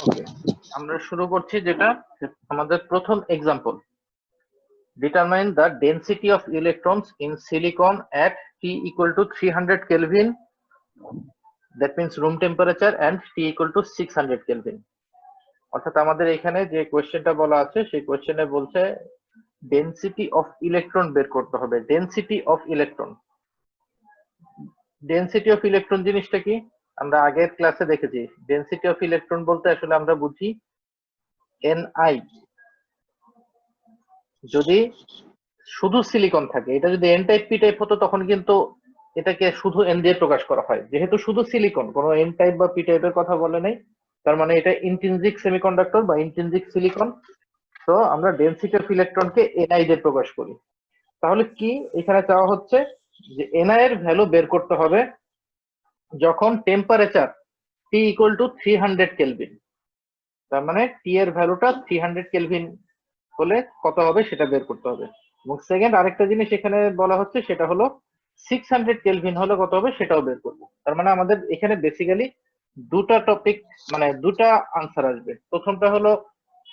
ওকে, আমরা শুরু করছি যেটা আমাদের প্রথম example. Determine the density of electrons in silicon at T equal to 300 Kelvin, that means room temperature, and T equal to 600 Kelvin. অর্থাৎ আমাদের এখানে যে কোয়েশ্চেনটা বলা আছে সেই কোয়েশ্চেনে বলছে ডেনসিটি অফ ইলেকট্রন বের করতে হবে। Density of electron, density of electron জিনিসটা কি আমরা আগের ক্লাসে দেখেছি। ডেনসিটি অফ ইলেকট্রন বলতে আসলে আমরা বুঝি Ni। যদি শুধু সিলিকন থাকে, এটা যদি এন টাইপ পি টাইপ হতো তখন কিন্তু এটাকে শুধু এন দিয়ে প্রকাশ করা হয়। যেহেতু শুধু সিলিকন, কোনো এন টাইপ বা পি টাইপের কথা বলে নাই, তার মানে এটা ইন্ট্রিনজিক সেমিকন্ডাক্টর বা ইন্ট্রিনজিক সিলিকন। তো আমরা ডেনসিটি অফ ইলেকট্রনকে এনআই দিয়ে প্রকাশ করি। তাহলে কি এখানে চাওয়া হচ্ছে যে এনআই এর ভ্যালু বের করতে হবে যখন temperature T equal to 300 kelvin. তার মানে টি এর ভ্যালুটা 300 কেলভিন হলে কত হবে সেটা বের করতে হবে। এবং সেকেন্ড আরেকটা জিনিস এখানে বলা হচ্ছে সেটা হলো 600 কেলভিন হলে কত হবে সেটাও বের করবো। তার মানে আমাদের এখানে বেসিক্যালি দুটা টপিক, মানে দুটা আনসার আসবে। প্রথমটা হলো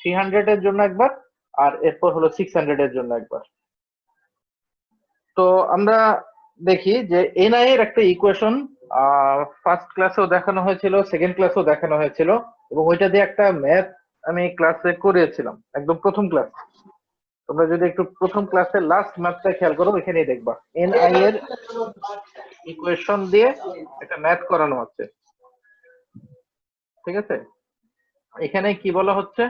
300 এর জন্য একবার, আর এরপর হলো 600 এর জন্য একবার। তো আমরা দেখি যে এনআই এর একটা ইকুয়েশন ফার্স্ট ক্লাসেও দেখানো হয়েছিল, সেকেন্ড ক্লাসেও দেখানো হয়েছিল, এবং ওইটা দিয়ে একটা ম্যাথ আমি ক্লাসে করিয়েছিলাম একদম প্রথম ক্লাস। তোমরা যদি একটু প্রথম ক্লাসের লাস্ট ম্যাথটা খেয়াল করো, এখানেই দেখবা এনআই এর ইকুয়েশন দিয়ে একটা ম্যাথ করানো হচ্ছে। ঠিক আছে, এখানে কি বলা হচ্ছে,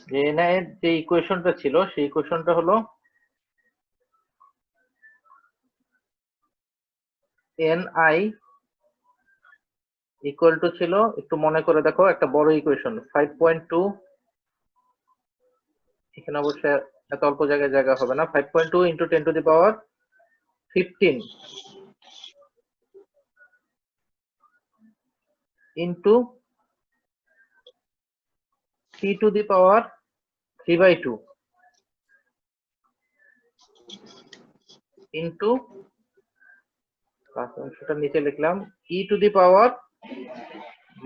যে এনআই এর যে ইকুয়েশনটা ছিল সেই ইকুয়েশনটা হলো এনআই ইকুয়াল টু ছিল, একটু মনে করে দেখো, একটা বড় ইকুয়েশন 5.2, এখানে অবশ্যই এত অল্প জায়গায় জায়গা হবে না, 5.2 into 10 to the power 15 into 3 to the power 3/2 into, অংশটা নিচে লিখলাম, e to the power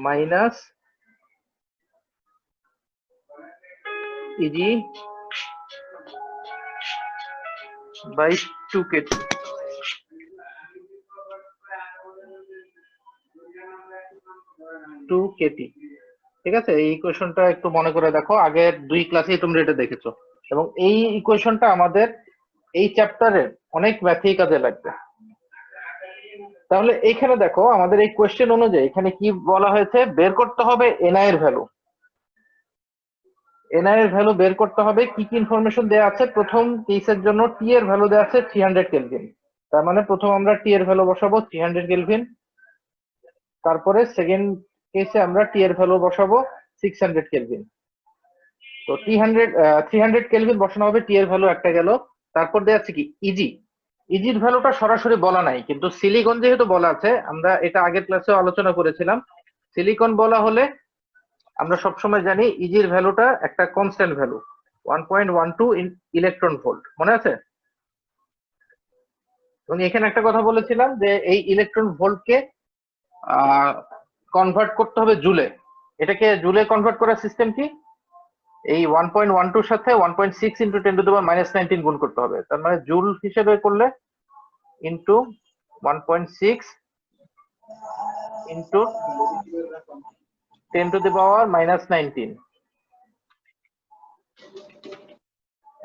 minus Eg by 2 kT. ঠিক আছে, এই ইকুয়েশনটা একটু মনে করে দেখো, আগের দুই ক্লাসেই তোমরা এটা দেখেছো, এবং এই ইকুয়েশনটা আমাদের এই চ্যাপ্টারে অনেক ম্যাথেই কাজে লাগবে। তাহলে এখানে দেখো আমাদের এই কোয়েশ্চেন অনুযায়ী এখানে কি বলা হয়েছে, বের করতে হবে এনআই এর ভ্যালু। এনআই এর ভ্যালু বের করতে হবে, কি কি ইনফরমেশন দেওয়া আছে। প্রথম কেসের জন্য টি এর ভ্যালু দেওয়া আছে 300 কেলভিন, তার মানে প্রথম আমরা টি এর ভ্যালু বসাবো 300 কেলভিন। তারপরে সেকেন্ড কেসে আমরা টি এর ভ্যালু বসাবো 600 কেলভিন। তো 300 কেলভিন বসানো হবে, টি এর ভ্যালু একটা গেল। তারপর দেওয়া আছে কি ইজি। ইজির ভ্যালুটা সরাসরি বলা নাই, কিন্তু সিলিকন যেহেতু বলা আছে, আমরা এটা আগের ক্লাসেও আলোচনা করেছিলাম। সিলিকন বলা হলে আমরা সবসময় জানি ইজির ভ্যালুটা একটা কনস্ট্যান্ট ভ্যালু, 1.12 ইলেকট্রন ভোল্ট, মনে আছে? এবং এখানে একটা কথা বলেছিলাম যে এই ইলেকট্রন ভোল্টকে কনভার্ট করতে হবে জুলে। এটাকে জুলে কনভার্ট করার সিস্টেম কি, এই 1.12 সাথে 1.6 ইন্টু 10 টু দি পাওয়ার -19 গুণ করতে হবে। তার মানে জুল হিসেবে করলে ইন্টু 1.6 ইন্টু 10 টু দি পাওয়ার -19,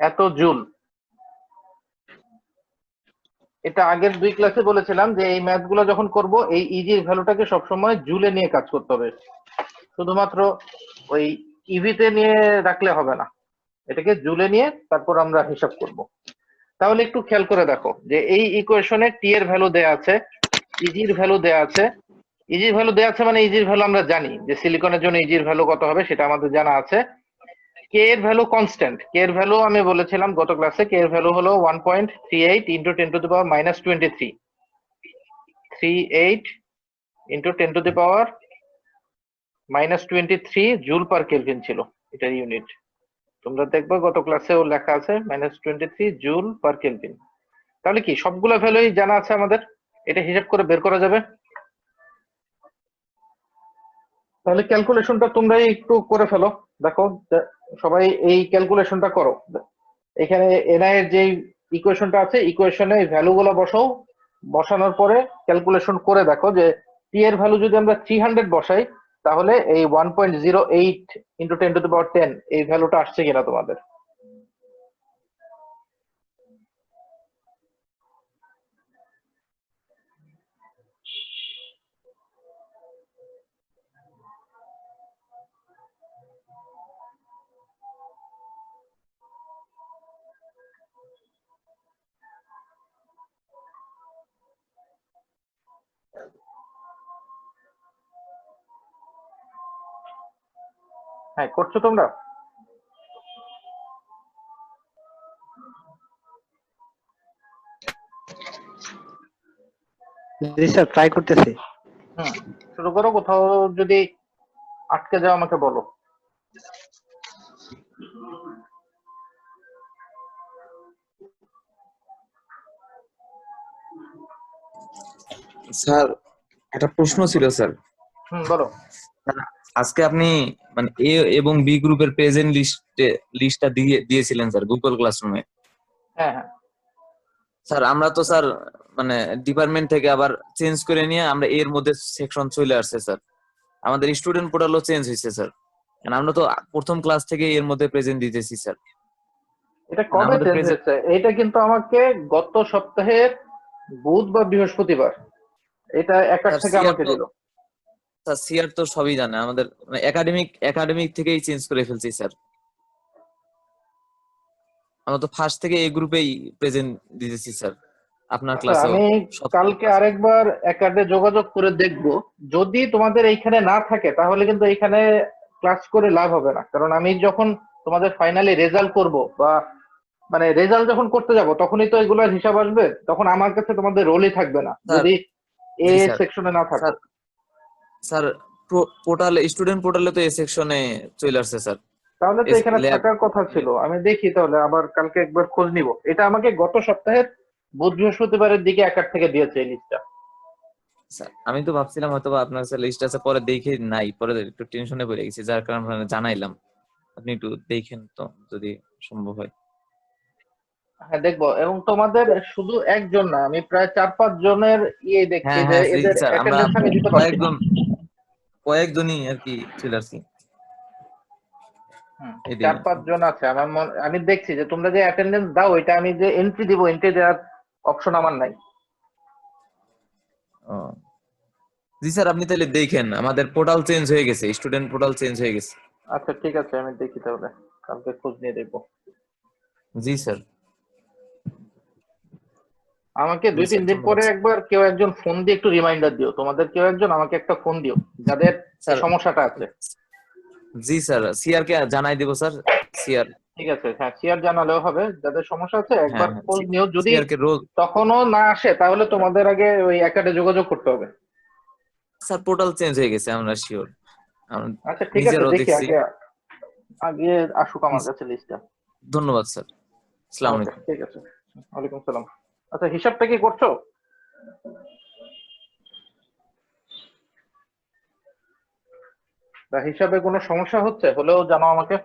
এত জুল। এটা আগের দুই ক্লাসে বলেছিলাম যে এই ম্যাথ গুলো যখন করব, এই ইজির ভ্যালুটাকে সবসময় জুলে নিয়ে কাজ করতে হবে, শুধুমাত্র ওই ইভিতে নিয়ে রাখলে হবে না, এটাকে জুলে নিয়ে তারপর আমরা হিসাব করব। তাহলে একটু খেয়াল করে দেখো যে এই ইকুয়েশনে টি এর ভ্যালু দেয়া আছে, ইজির ভ্যালু দেয়া আছে। ইজির ভ্যালু দেয়া আছে মানে ইজির ভ্যালু আমরা জানি যে সিলিকনের জন্য ইজির ভ্যালু কত হবে সেটা আমাদের জানা আছে। কে এর ভ্যালু কনস্ট্যান্ট, কে এর ভ্যালু আমি বলেছিলাম গত ক্লাসে, কে এর ভ্যালু হলো 1.38 into 10 to the power -23, 38 into 10 to the power -23 joule per kelvin ছিল এটার ইউনিট। তোমরা দেখবে গত ক্লাসেও লেখা আছে -23 জুল পার কেলভিন। তাহলে কি সবগুলো ভ্যালুই জানা আছে আমাদের, এটা হিসাব করে বের করা যাবে। তাহলে ক্যালকুলেশনটা তোমরাই একটু করে ফেলো। দেখো সবাই এই ক্যালকুলেশনটা করো। এখানে এনআই এর যে ইকুয়েশনটা আছে, ইকুয়েশনে এই ভ্যালুগুলো বসাও, বসানোর পরে ক্যালকুলেশন করে দেখো যে টি এর ভ্যালু যদি আমরা 300 বসাই তাহলে এই 1.08 ইন্টু 10⁻10 এই ভ্যালুটা আসছে কিনা তোমাদের। হ্যাঁ, করছো তোমরা? জি স্যার, ট্রাই করতেছি। শুরু করো। কোথাও যদি আটকে যাও আমাকে বলো। স্যার একটা প্রশ্ন ছিল স্যার। বলো। আজকে আপনি মানে এ এবং বি গ্রুপের প্রেজেন্ট লিস্টটা দিয়েছিলেন স্যার গুগল ক্লাসরুমে। হ্যাঁ হ্যাঁ স্যার আমরা তো স্যার মানে ডিপার্টমেন্ট থেকে আবার চেঞ্জ করে নিয়ে আমরা এর মধ্যে সেকশন চলে আসছে স্যার। আমাদের স্টুডেন্ট পোর্টালও চেঞ্জ হয়েছে স্যার। আমরা তো প্রথম ক্লাস থেকে এর মধ্যে প্রেজেন্ট দিতেছি স্যার। এটা কবে চেঞ্জ হয়েছে? এটা কিন্তু আমাকে গত সপ্তাহের বুধ বা বৃহস্পতিবার এটা একার থেকে আমাকে দিল। স্যার সিআর তো সবই জানে, আমাদের একাডেমিক থেকেই চেঞ্জ করে ফেলছি স্যার। আমরা তো ফার্স্ট থেকে এই গ্রুপেই প্রেজেন্ট দিতেছি স্যার আপনার ক্লাসে। আমি কালকে আরেকবার একাডে যোগাযোগ করে দেখব, যদি তোমাদের এইখানে না থাকে তাহলে কিন্তু এইখানে ক্লাস করে লাভ হবে না। কারণ আমি যখন তোমাদের ফাইনালি রেজাল্ট করব বা মানে রেজাল্ট যখন করতে যাব তখনই তো এগুলোর হিসাব আসবে, তখন আমার কাছে তোমাদের রোলই থাকবে না যদি এ সেকশনে না থাকে। স্যার পোর্টালে স্টুডেন্ট পোর্টালে তো এ সেকশনে চলে আসছে স্যার। তাহলে তো এখানে থাকার কথা ছিল। আমি দেখি তাহলে আবার কালকে একবার খোঁজ নিব। এটা আমাকে গত সপ্তাহের বুধ বৃহস্পতিবারের দিকে একার থেকে দিয়েছে এই লিস্টটা। স্যার আমি তো ভাবছিলাম হয়তো আপনার কাছে লিস্ট আছে, পরে দেখে নাই, পরে একটু টেনশনে পড়ে গেছি, যার কারণে জানাইলাম। আপনি একটু দেখেন তো যদি সম্ভব হয়। হ্যাঁ দেখবো। এবং তোমাদের শুধু একজন না, আমি প্রায় 4-5 জনের ইয়ে দেখছি যে এদের স্যার আমরা অ্যাটেন্ডেন্স আমি দিতে পারছি না। কয়েকজনই আর কি চলে আসছি। 4-5 জন আছে আমার আমি দেখছি যে তোমরা যে অ্যাটেন্ডেন্স দাও এটা আমি যে এন্ট্রি দিব, এন্ট্রি দেওয়ার অপশন আমার নাই। জি স্যার, আপনি তাহলে দেখেন, আমাদের পোর্টাল চেঞ্জ হয়ে গেছে, স্টুডেন্ট পোর্টাল চেঞ্জ হয়ে গেছে। আচ্ছা ঠিক আছে, আমি দেখি তাহলে কালকে খোঁজ নিয়ে দেখবো। জি স্যার। আমাকে 2-3 দিন পরে একবার কেউ একজন ফোন দিয়ে একটু রিমাইন্ডার দিও। তোমাদের কেউ একজন আমাকে একটা ফোন দিও যাদের সমস্যাটা আছে। জি স্যার, সিআর কে জানাই দেব স্যার। সিআর ঠিক আছে, হ্যাঁ সিআর জানালেও হবে। যাদের সমস্যা আছে একবার খোঁজ নিও, যদি তখনও না আসে তাহলে তোমাদের আগে ওই একাডে যোগাযোগ করতে হবে। স্যার পোর্টাল চেঞ্জ হয়ে গেছে, আমরা শিওর। আচ্ছা ঠিক আছে, দেখি আগে আগে আসুক আমার কাছে লিস্টটা। ধন্যবাদ স্যার। আসসালামু আলাইকুম। ঠিক আছে, ওয়ালাইকুম সালাম। আচ্ছা হিসাবটা কি করছো? হিসাবে কোনো সমস্যা হচ্ছে হলেও জানাও আমাকে।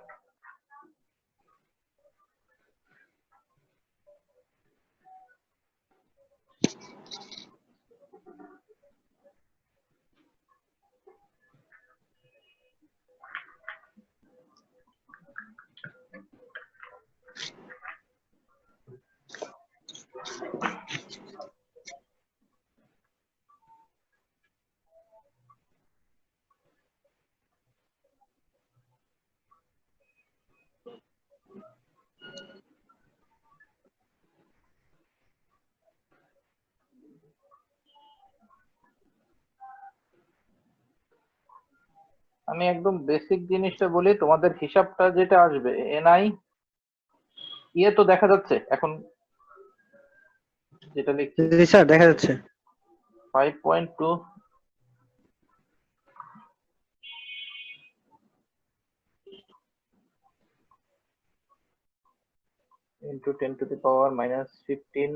আমি একদম বেসিক জিনিসটা বলি, তোমাদের হিসাবটা যেটা আসবে এনআই ইয়ে তো দেখা যাচ্ছে এখন যেটা লিখছি। জি স্যার, দেখা যাচ্ছে। 5.2 into 10 to the power minus 15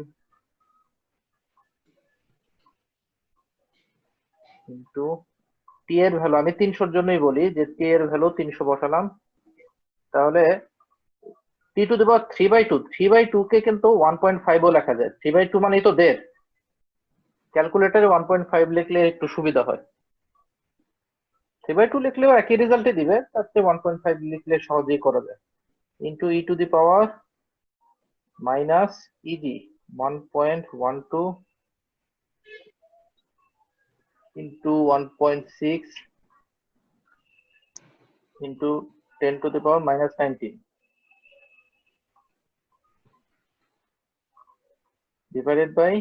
into t এর ভ্যালু আমি 300 এর জন্যই বলি যে t এর ভ্যালু 300 বসালাম, তাহলে t to the power 3/2 3/2 কে কিন্তু 1.5 ও লেখা যায়। 3/2 মানে তো দেড়, ক্যালকুলেটরে 1.5 লিখলে একটু সুবিধা হয়। 3/2 লিখলেও একই রেজাল্টই দিবে, তার চেয়ে 1.5 লিখলে সহজেই করা যায়। Into e to the power minus eg 1.12 into 1.6 into 10 to the power minus 19 divided by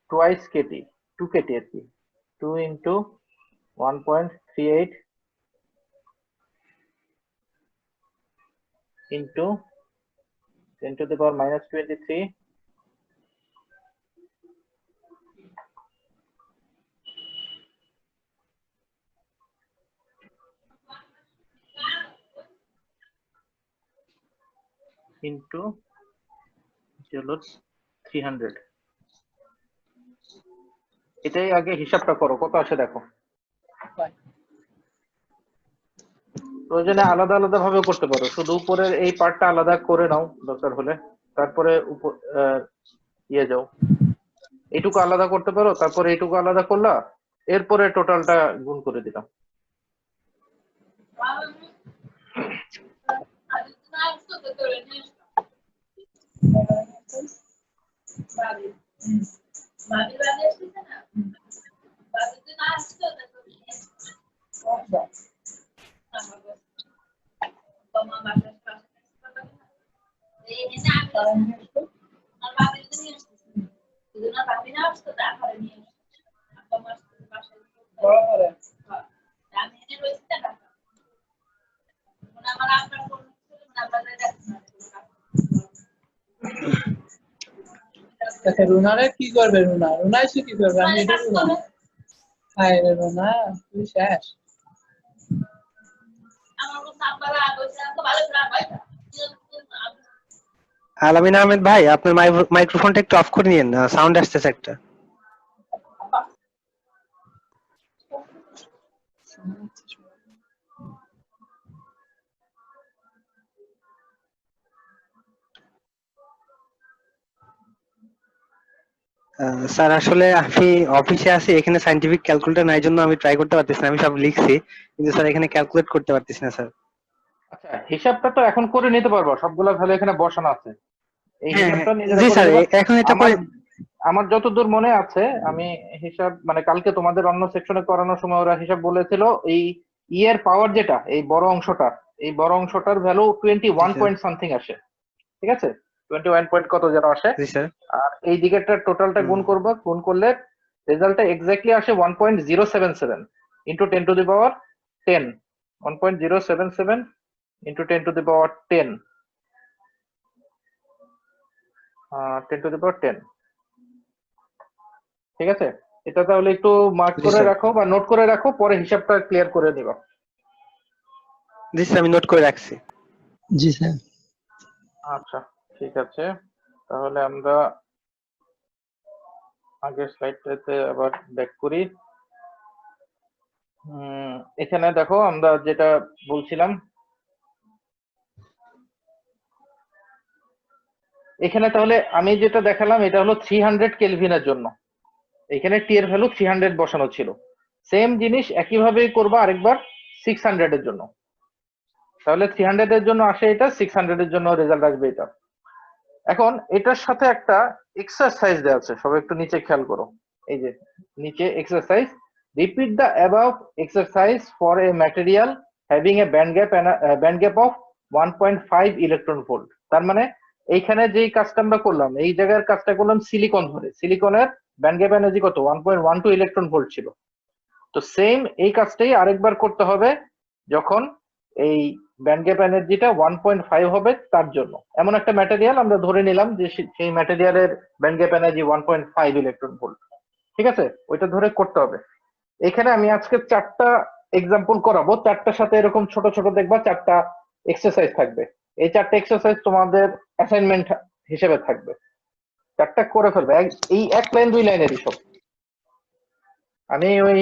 twice kt 2 kt আর কি 2 into 1.38 into 10 to the power minus 23 into 300। এটাই আগে হিসাবটা করো কত আসে দেখো। প্রয়োজনে আলাদা আলাদা ভাবে করতে পারো, শুধু উপরের এই পার্টটা আলাদা করে নাও দরকার হলে, তারপরে ইয়ে যাও এইটুকু আলাদা করতে পারো, তারপরে এইটুকু আলাদা করলা, এরপরে টোটালটা গুণ করে দিলাম। রুনারে কি করবে? রুনা এসে কি করবে? আমি এটা বলবো। হায় রে রুনা, তুই শেষ। আলামিন আহমেদ ভাই, আপনার মাইক্রোফোনটা একটু অফ করে নিন, সাউন্ড আসতেছে একটা। স্যার আসলে আমি অফিসে আছি, এখানে সাইন্টিফিক ক্যালকুলেটর নাই জন্য আমি ট্রাই করতে পারতেছি না, আমি সব লিখছি কিন্তু স্যার এখানে ক্যালকুলেট করতে পারতেছি না স্যার। আচ্ছা, হিসাবটা তো এখন করে নিতে পারবো, সবগুলা ভ্যালু এখানে বসানো আছে, এই হ্যাঁ হিসাবটা হ্যাঁ নিজেরা জি করে স্যার, নিবা। এখন এটা আমার করে। আমার যতদূর মনে আছে, আমি হিসাব মানে কালকে তোমাদের অন্য সেকশনে করানোর সময় ওরা হিসাব বলেছিল, এই ই এর পাওয়ার যেটা এই বড় অংশটা, এই বড় অংশটার ভ্যালু 21 পয়েন্ট সামথিং আসে, ঠিক আছে, 21 পয়েন্ট কত যেন আসে। জি স্যার। আর এই দিকেরটার টোটালটা গুণ করবো, গুণ করলে রেজাল্টটা এক্স্যাক্টলি আসে 1.077 into 10 to the power 10, 1.077 into 10 to the power 10, 10 to the power 10, ঠিক আছে। এটা তাহলে একটু মার্ক জি করে স্যার। রাখো বা নোট করে রাখো, পরে হিসাবটা ক্লিয়ার করে নিবা। জি স্যার, আমি নোট করে রাখছি। জি স্যার। আচ্ছা ঠিক আছে, তাহলে আমরা আগের স্লাইডটাতে আবার ব্যাক করি। এখানে দেখো আমরা যেটা বলছিলাম, এখানে তাহলে আমি যেটা দেখালাম এটা হলো 300 কেলভিনের জন্য, এখানে টি এর ভ্যালু 300 বসানো ছিল। সেম জিনিস একইভাবেই করবা আরেকবার 600 এর জন্য, তাহলে 300 এর জন্য আসে এটা, 600 এর জন্য রেজাল্ট আসবে এটা। এখন এটার সাথে একটা এক্সারসাইজ দেওয়া আছে, সবাই একটু নিচে খেয়াল করো, এই যে নিচে exercise, repeat the above exercise for a material having a band gap of 1.5 electron volt. তার মানে এইখানে যেই কাজটা আমরা করলাম, এই জায়গার কাজটা করলাম সিলিকন ধরে, সিলিকনের ব্যান্ড গ্যাপ এনার্জি কত 1.12 ইলেকট্রন ভোল্ট ছিল। তো সেম এই কাজটাই আরেকবার করতে হবে যখন এই ব্যান্ড গ্যাপ এনার্জিটা 1.5 হবে তার জন্য। এমন একটা ম্যাটেরিয়াল আমরা ধরে নিলাম যে সেই ম্যাটেরিয়ালের band gap energy 1.5 electron volt, ঠিক আছে, ওইটা ধরে করতে হবে। এখানে আমি আজকে 4টা এক্সাম্পল করাবো, 4টার সাথে এরকম ছোট ছোট দেখবা 4টা এক্সারসাইজ থাকবে। এই 4টা এক্সারসাইজ তোমাদের অ্যাসাইনমেন্ট হিসেবে থাকবে, 4টা করে ফেলবে এই 1 লাইন 2 লাইনেরই সব। আমি ওই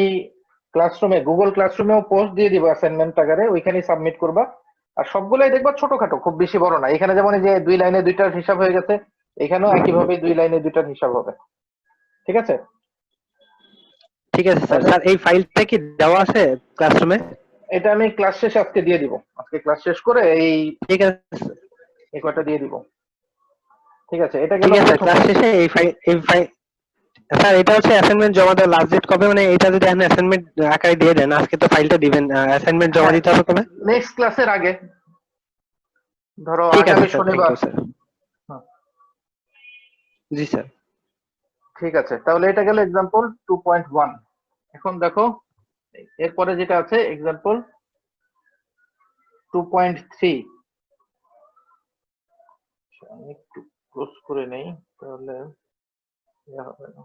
ক্লাসরুমে, গুগল ক্লাসরুমেও পোস্ট দিয়ে দিব অ্যাসাইনমেন্ট আকারে, ওইখানেই সাবমিট করবা। আর সবগুলাই দেখবা ছোটখাটো, খুব বেশি বড় না। এখানে যেমন এই যে 2 লাইনে 2টার হিসাব হয়ে গেছে, এখানেও একইভাবে 2 লাইনে 2টার হিসাব হবে। ঠিক আছে? ঠিক আছে স্যার। স্যার এই ফাইলটা কি দেওয়া আছে ক্লাসরুমে? এটা আমি ক্লাস শেষে আজকে দিয়ে দিব, আজকে ক্লাস শেষ করে ঠিক আছে এই কয়টা দিয়ে দিব। ঠিক আছে, এটা ঠিক গেল আছে, প্রথম। ক্লাস শেষে এই ফাইল স্যার, এটা হচ্ছে অ্যাসাইনমেন্ট জমা দেওয়ার লাস্ট ডেট কবে? মানে এটা যদি আপনি অ্যাসাইনমেন্ট আকারে দিয়ে দেন, আজকে তো ফাইলটা দিবেন, অ্যাসাইনমেন্ট জমা দিতে হবে কবে? নেক্সট ক্লাসের আগে, ধরো ঠিক আছে আগামী স্যার, থ্যাংক শনিবার। You sir. হ্যাঁ, জি স্যার। ঠিক আছে, তাহলে এটা গেল এক্সাম্পল 2.1। এখন দেখো এরপরে যেটা আছে এক্সাম্পল 2.3। আমি একটু ক্লোজ করে নেই, তাহলে ইয়ে হবে না।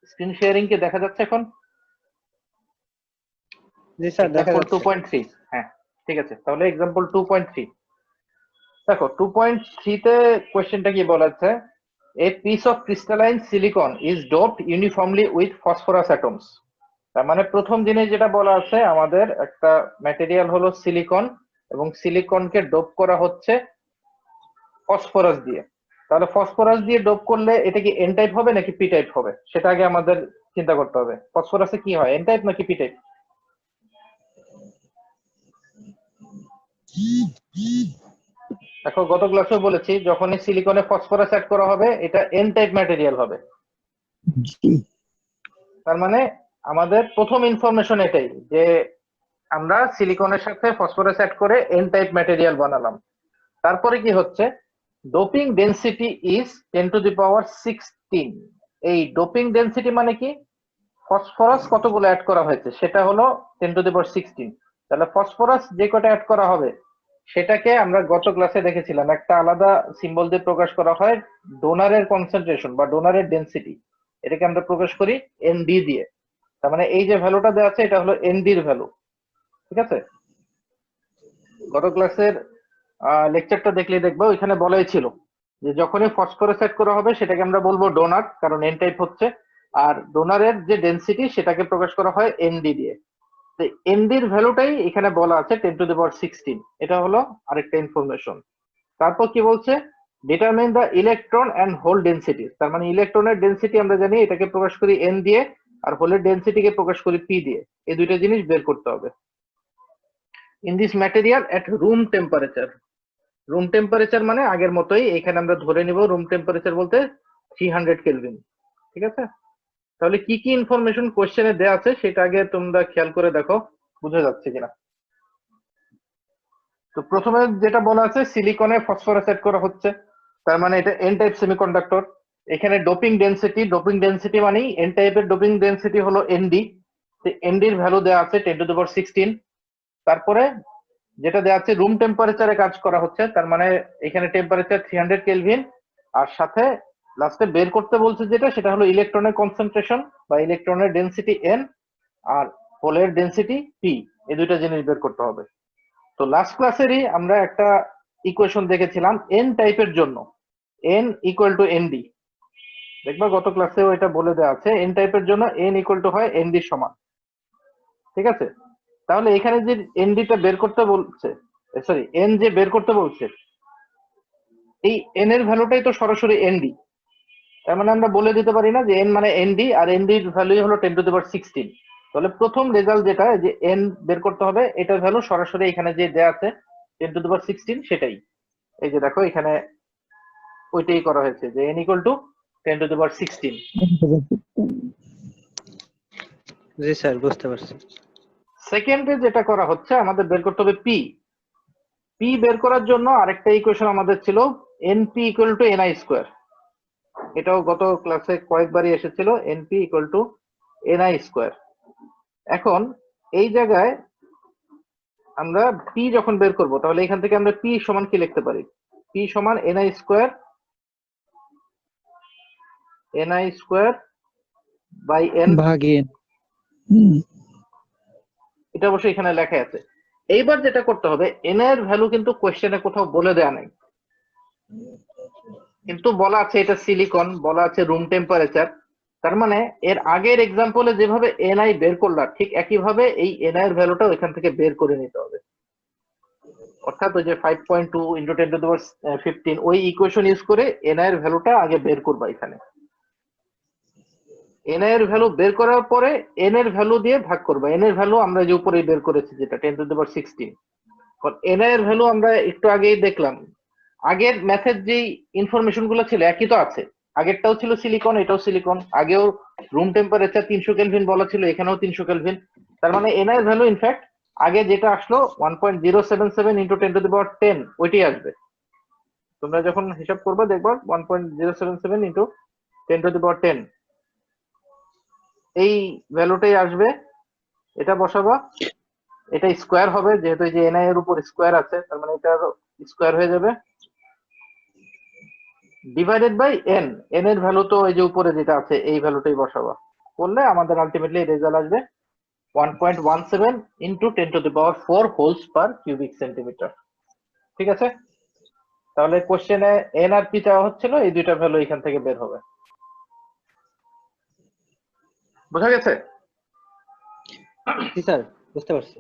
স্ক্রিন শেয়ারিং কে দেখা যাচ্ছে এখন? জি স্যার, দেখা এক্সাম্পল যাচ্ছে। 2.3। হ্যাঁ, ঠিক আছে, তাহলে এক্সাম্পল 2.3 দেখো। 2.3 তে কোশ্চেনটা কি বলেছে? A piece of crystalline silicon is doped uniformly with phosphorus atoms. তার মানে প্রথম জিনিস যেটা বলা আছে, আমাদের একটা ম্যাটেরিয়াল হলো সিলিকন, এবং সিলিকনকে ডোপ করা হচ্ছে ফসফরাস দিয়ে। তাহলে ফসফরাস দিয়ে ডোপ করলে এটা কি এন টাইপ হবে নাকি পি টাইপ হবে, সেটা আগে আমাদের চিন্তা করতে হবে। ফসফরাসে কি হয়, এন টাইপ নাকি পি টাইপ? দেখো গত ক্লাসেও বলেছি, যখনই সিলিকনে ফসফরাস অ্যাড করা হবে এটা এন টাইপ ম্যাটেরিয়াল হবে। তার মানে আমাদের প্রথম ইনফরমেশন এটাই, যে আমরা সিলিকনের সাথে ফসফরাস অ্যাড করে এন টাইপ ম্যাটেরিয়াল বানালাম। তারপরে কি হচ্ছে, ডোপিং ডেনসিটি ইজ 10⁻16। এই ডোপিং ডেনসিটি মানে কি, ফসফরাস কতগুলো অ্যাড করা হয়েছে সেটা হলো 10⁻16। তাহলে ফসফরাস যে কটা অ্যাড করা হবে সেটাকে আমরা গত ক্লাসে দেখেছিলাম, একটা আলাদা সিম্বল দিয়ে প্রকাশ করা হয়, ডোনারের কনসেন্ট্রেশন বা ডোনারের ডেনসিটি। এটাকে আমরা প্রকাশ করি এনডি দিয়ে। তার মানে এই যে ভ্যালুটা দেওয়া আছে এটা হলো এনডির ভ্যালু। ঠিক আছে, গত ক্লাসের লেকচারটা দেখলে দেখবো ওইখানে বলাই ছিল যে যখনই ফসফরাস অ্যাড করা হবে সেটাকে আমরা বলবো ডোনার, কারণ এন টাইপ হচ্ছে। আর ডোনারের যে ডেনসিটি সেটাকে প্রকাশ করা হয় এনডি দিয়ে। তো এনডির ভ্যালুটাই এখানে বলা আছে 10⁻16। এটা হলো আরেকটা ইনফরমেশন। তারপর কি বলছে, determine the electron and hole density. তার মানে ইলেকট্রনের ডেনসিটি আমরা জানি, এটাকে প্রকাশ করি এন দিয়ে, আর হোলের ডেনসিটিকে প্রকাশ করি পি দিয়ে। এই দুইটা জিনিস বের করতে হবে। In this material at room temperature. Room temperature মানে আগের মতোই, এখানে আমরা ধরে নিব রুম টেম্পারেচার বলতে 300 কেলভিন। ঠিক আছে, তাহলে কি কি ইনফরমেশন কোশ্চেনে দেওয়া আছে সেটা আগে তোমরা খেয়াল করে দেখো বুঝা যাচ্ছে কিনা। তো প্রথমে যেটা বলা আছে, সিলিকনে ফসফরাস অ্যাড করা হচ্ছে, তার মানে এটা এন টাইপ সেমিকন্ডাক্টর। এখানে ডোপিং ডেনসিটি মানে এন টাইপের ডোপিং ডেনসিটি হলো এনডি। এনডির ভ্যালু দেওয়া আছে 10⁻16। তারপরে যেটা দেওয়া আছে রুম টেম্পারেচারে কাজ করা হচ্ছে, তার মানে এখানে টেম্পারেচার 300 কেলভিন। আর সাথে লাস্টে বের করতে বলছে যেটা, সেটা হলো ইলেকট্রনের কনসেন্ট্রেশন বা ইলেকট্রনের ডেনসিটি এন, আর হোলের ডেনসিটি পি। এই দুইটা জিনিস বের করতে হবে। তো লাস্ট ক্লাসেরই আমরা একটা ইকুয়েশন দেখেছিলাম এন টাইপের জন্য, এন ইকুয়াল টু এনডি। দেখবা গত ক্লাসেও এটা বলে দেওয়া আছে, এন টাইপের জন্য এন ইকুয়াল টু হয় এনডি সমান। ঠিক আছে, তাহলে এখানে যে এনডিটা বের করতে বলছে, সরি এন যে বের করতে বলছে, এই এন এর ভ্যালুটাই তো সরাসরি এনডি। তার মানে আমরা বলে দিতে পারি না যে এন মানে এনডি, আর এনডির ভ্যালু হলো 10⁻16। তাহলে প্রথম রেজাল্ট যেটা, যে এন বের করতে হবে, এটার ভ্যালু সরাসরি এখানে যে দেয়া আছে 10⁻16 সেটাই। এই যে দেখো এখানে ওইটাই করা হয়েছে, যে এন ইকুয়াল টু 10⁻16। জি স্যার, বুঝতে পারছি। সেকেন্ডে যেটা করা হচ্ছে, আমাদের বের করতে হবে পি। পি বের করার জন্য আরেকটা ইকুয়েশন আমাদের ছিল, n p equal to n i square. এটাও গত ক্লাসে কয়েকবারই এসেছিল, n p equal to n i square. এখন এই জায়গায় আমরা পি যখন বের করব, তাহলে এখান থেকে আমরা পি সমান কি লিখতে পারি, পি সমান n i square ni square by n, ভাগেন। হুম। এটা অবশ্যই এখানে লেখা আছে। এইবার যেটা করতে হবে, n এর ভ্যালু কিন্তু কোশ্চেনে কোথাও বলে দেয়া নাই, কিন্তু বলা আছে এটা সিলিকন, বলা আছে রুম টেম্পারেচার। তার মানে এর আগের এক্সাম্পলে যেভাবে ni বের করলাম ঠিক একইভাবে এই ni এর ভ্যালুটাও এখান থেকে বের করে নিতে হবে। অর্থাৎ ওই যে 5.2 ইন্টু 10⁻15 ওই ইকুয়েশন ইউজ করে ni এর ভ্যালুটা আগে বের করবা এখানে। n এর ভ্যালু বের করার পরে n এর ভ্যালু দিয়ে ভাগ করবা। n এর ভ্যালু আমরা যে উপরেই বের করেছি যেটা 10⁻16। n এর ভ্যালু আমরা একটু আগেই দেখলাম, আগের ম্যাথের যেই ইনফরমেশন গুলো ছিল একই তো আছে। আগেরটাও ছিল সিলিকন, এটাও সিলিকন। আগেও রুম টেম্পারেচার 300 কেলভিন বলা ছিল, এখানেও 300 কেলভিন। তার মানে n এর ভ্যালু ইনফ্যাক্ট আগে যেটা আসলো 1.077 ইন্টু 10⁻10 ওইটাই আসবে। তোমরা যখন হিসাব করবে দেখবা 1.077 ইন্টু 10⁻10 এই ভ্যালুটাই আসবে। এটা বসাবা, এটা স্কোয়ার হবে যেহেতু এই যে ni এর উপর স্কোয়ার আছে, তার মানে এটা স্কোয়ার হয়ে যাবে, ডিভাইডেড বাই n। n এর ভ্যালু তো এই যে উপরে যেটা আছে এই ভ্যালুটাই বসাবা, করলে আমাদের আলটিমেটলি রেজাল্ট আসবে 1.17 into 10⁻4 holes per cubic centimetre. ঠিক আছে, তাহলে কোশ্চেনে n আর p চাওয়া হচ্ছিল, এই দুইটা ভ্যালু এখান থেকে বের হবে। বোঝা গেছে? জি স্যার, বুঝতে পারছি।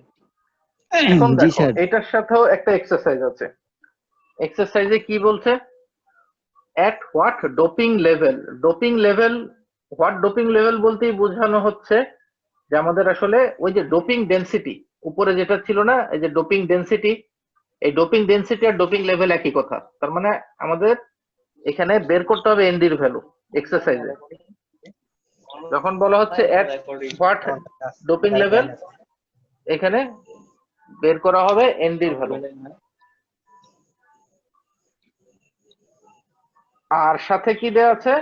এখন জি দেখো স্যার। এটার সাথেও একটা এক্সারসাইজ আছে। এক্সারসাইজে কি বলছে, at what doping level, doping level, what doping level বলতেই বোঝানো হচ্ছে যে আমাদের আসলে ওই যে ডোপিং ডেনসিটি উপরে যেটা ছিল না, এই যে ডোপিং ডেনসিটি, এই ডোপিং ডেনসিটি আর ডোপিং লেভেল একই কথা। তার মানে আমাদের এখানে বের করতে হবে এনডির ভ্যালু এক্সারসাইজে। যখন বলা হচ্ছে at what ডোপিং লেভেল, এখানে বের করা হবে এনডির ভ্যালু। আর সাথে কি দেয়া আছে,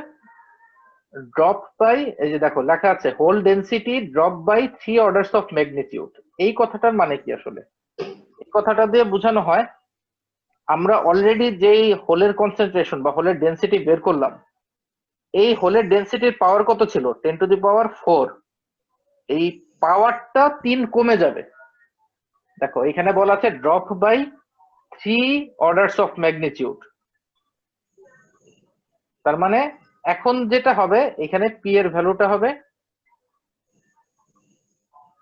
ড্রপ বাই, এই যে দেখো লেখা আছে hole density drop by 3 orders of magnitude. এই কথাটার মানে কি আসলে? এই কথাটা দিয়ে বোঝানো হয় আমরা অলরেডি যেই হোলের কনসেন্ট্রেশন বা হোলের ডেনসিটি বের করলাম, এই হোলের ডেনসিটির পাওয়ার কত ছিল 10⁻4, এই পাওয়ারটা 3 কমে যাবে। দেখো এখানে বলা আছে drop by 3 orders of magnitude. তার মানে এখন যেটা হবে এখানে পি এর ভ্যালুটা হবে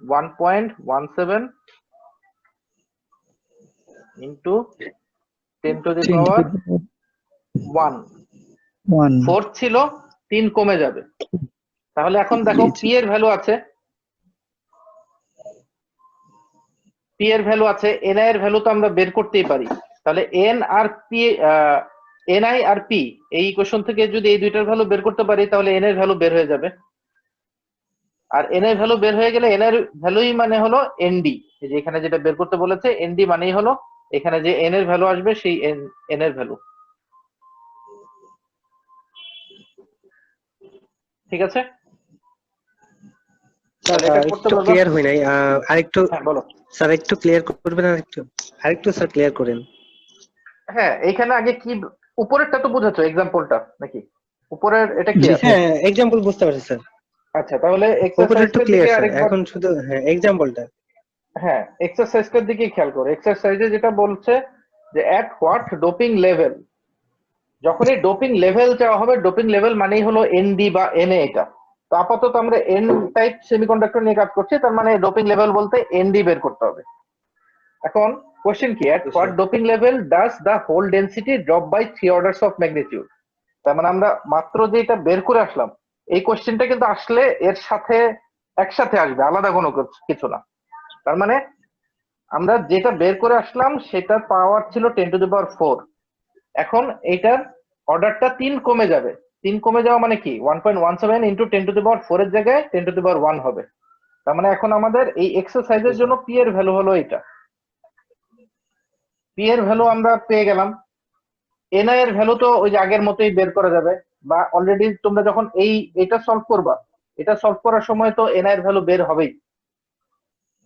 1.17 ইন্টু 10⁻1। 4 ছিল, 3 কমে যাবে। তাহলে এখন দেখো পি এর ভ্যালু আছে, পি এর ভ্যালু আছে, এনআই এর ভ্যালু তো আমরা বের করতেই পারি। তাহলে এন আর পি, এনআই আর পি এই ইকুয়েশন থেকে যদি এই দুইটার ভ্যালু বের করতে পারি তাহলে এন এর ভ্যালু বের হয়ে যাবে। আর এন এর ভ্যালু বের হয়ে গেলে এন এর ভ্যালুই মানে হলো এনডি, এই যে এখানে যেটা বের করতে বলেছে এনডি মানেই হলো এখানে যে এন এর ভ্যালু আসবে সেই এন এর ভ্যালু। ঠিক আছে, স্যার তাহলে এটা করতে একটু পারবা? ক্লিয়ার হয় নাই, আরেকটু হ্যাঁ বলো। স্যার একটু ক্লিয়ার করবেন, আরেকটু স্যার ক্লিয়ার করেন। হ্যাঁ এইখানে আগে কি উপরেরটা তো বুঝাচ্ছ এক্সাম্পলটা নাকি? উপরের এটা কি জি আছে? হ্যাঁ, এক্সাম্পল বুঝতে পারছি স্যার। আচ্ছা তাহলে উপরে একটু এক্সারসাইজটার দিকে ক্লিয়ার স্যার, আরেকবার, এখন শুধু হ্যাঁ এক্সাম্পলটা। হ্যাঁ এক্সারসাইজটার দিকে খেয়াল করো। এক্সারসাইজে যেটা বলছে যে অ্যাট হোয়াট ডোপিং লেভেল, যখন এই ডোপিং লেভেল চাওয়া হবে, ডোপিং লেভেল মানেই হলো এনডি বা এনএ। এটা তো আপাতত আমরা এন টাইপ সেমিকন্ডাক্টর নিয়ে কাজ করছি, তার মানে ডোপিং লেভেল বলতে এনডি বের করতে হবে। এখন কোশ্চেন কি, at what doping level does the hole density drop by 3 orders of magnitude. তার মানে আমরা মাত্র যেটা বের করে আসলাম, এই কোশ্চেনটা কিন্তু আসলে এর সাথে একসাথে আসবে, আলাদা কোনো কিছু না। তার মানে আমরা যেটা বের করে আসলাম সেটার পাওয়ার ছিল 10⁻4, এখন এইটার অর্ডারটা 3 কমে যাবে। 3 কমে যাওয়া মানে কি 1.17 ইন্টু 10⁻4 এর জায়গায় 10⁻1 হবে। তার মানে এখন আমাদের এই এক্সারসাইজের জন্য পি এর ভ্যালু হলো এটা। পি এর ভ্যালু আমরা পেয়ে গেলাম। এনআই এর ভ্যালু তো ওই যে আগের মতোই বের করা যাবে, বা অলরেডি তোমরা যখন এটা সলভ করবা, এটা সলভ করার সময় তো এনআই এর ভ্যালু বের হবেই।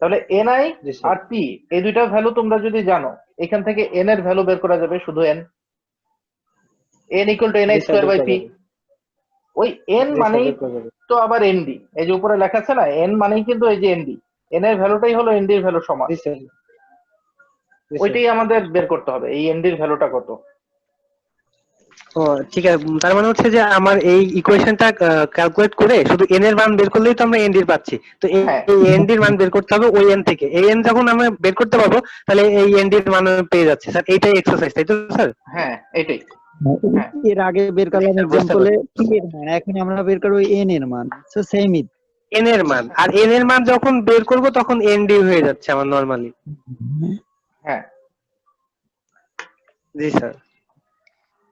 তাহলে এনআই আর পি এই দুইটা ভ্যালু তোমরা যদি জানো, এখান থেকে এন এর ভ্যালু বের করা যাবে, শুধু n, n equal to n i square by p. ওই এন জি স্যার, মানেই বের করা যাবে। তো আবার এনডি, এই যে উপরে লেখা আছে না এন মানেই কিন্তু এই যে এনডি, এন এর ভ্যালুটাই হলো এনডি এর ভ্যালু সমান, জি স্যার, জি স্যার। ওইটাই আমাদের বের করতে হবে এই এনডির ভ্যালুটা কত। ও ঠিক আছে, তার মানে হচ্ছে যে আমার এই ইকুয়েশনটা ক্যালকুলেট করে শুধু এন এর মান বের করলেই তো আমরা এনডির পাচ্ছি। তো এই হ্যাঁ এনডির মান বের করতে হবে ওই এন থেকে। এই এন যখন আমরা বের করতে পারবো তাহলে এই এনডির মান আমি পেয়ে যাচ্ছি স্যার। এইটাই এক্সারসাইজ, তাই তো স্যার? হ্যাঁ এটাই। হ্যাঁ এর আগে বের জি করলাম স্যার, বুঝতে এক্সাম্পলে পারছি। পি এর মান, এখন আমরা বের করবো এন এর মান। সো সেমই। এন এর মান, আর এন এর মান যখন বের করব তখন এনডি হয়ে যাচ্ছে আমার নরমালি। হ্যাঁ জি স্যার।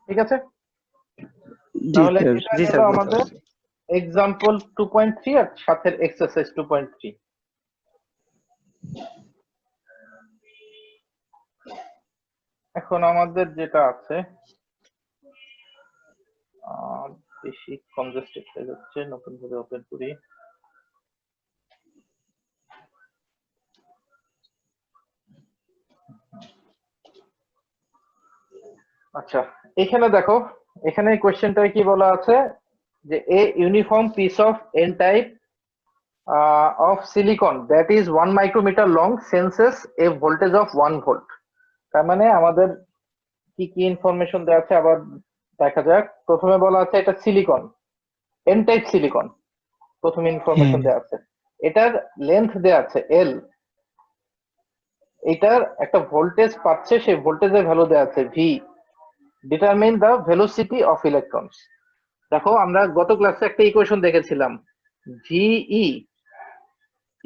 ঠিক আছে, জি তাহলে স্যার। এটা জি গেল স্যার, বুঝতে আমাদের পারছি। এক্সাম্পল 2.3 আর সাথে এক্সারসাইজ 2.3। এখন আমাদের যেটা আছে বেশি কনজেস্টেড হয়ে যাচ্ছে, নতুন করে ওপেন করি। আচ্ছা এখানে দেখো, এখানে কোশ্চেনটায় কি বলা আছে যে এ uniform piece of N type of silicon that is 1 micrometer long senses a voltage of 1 volt। তার মানে আমাদের কি কি ইনফরমেশন দেওয়া আছে আবার দেখা যাক। প্রথমে বলা আছে এটা সিলিকন, এন টাইপ সিলিকন, প্রথম হ্যাঁ। ইনফরমেশন দেওয়া আছে। এটার লেন্থ দেওয়া আছে এল, এটার একটা ভোল্টেজ পাচ্ছে, সেই ভোল্টেজের ভ্যালু দেওয়া আছে V. Determine the velocity of electrons. দেখো আমরা গত ক্লাসে একটা ইকুয়েশন দেখেছিলাম, ভিই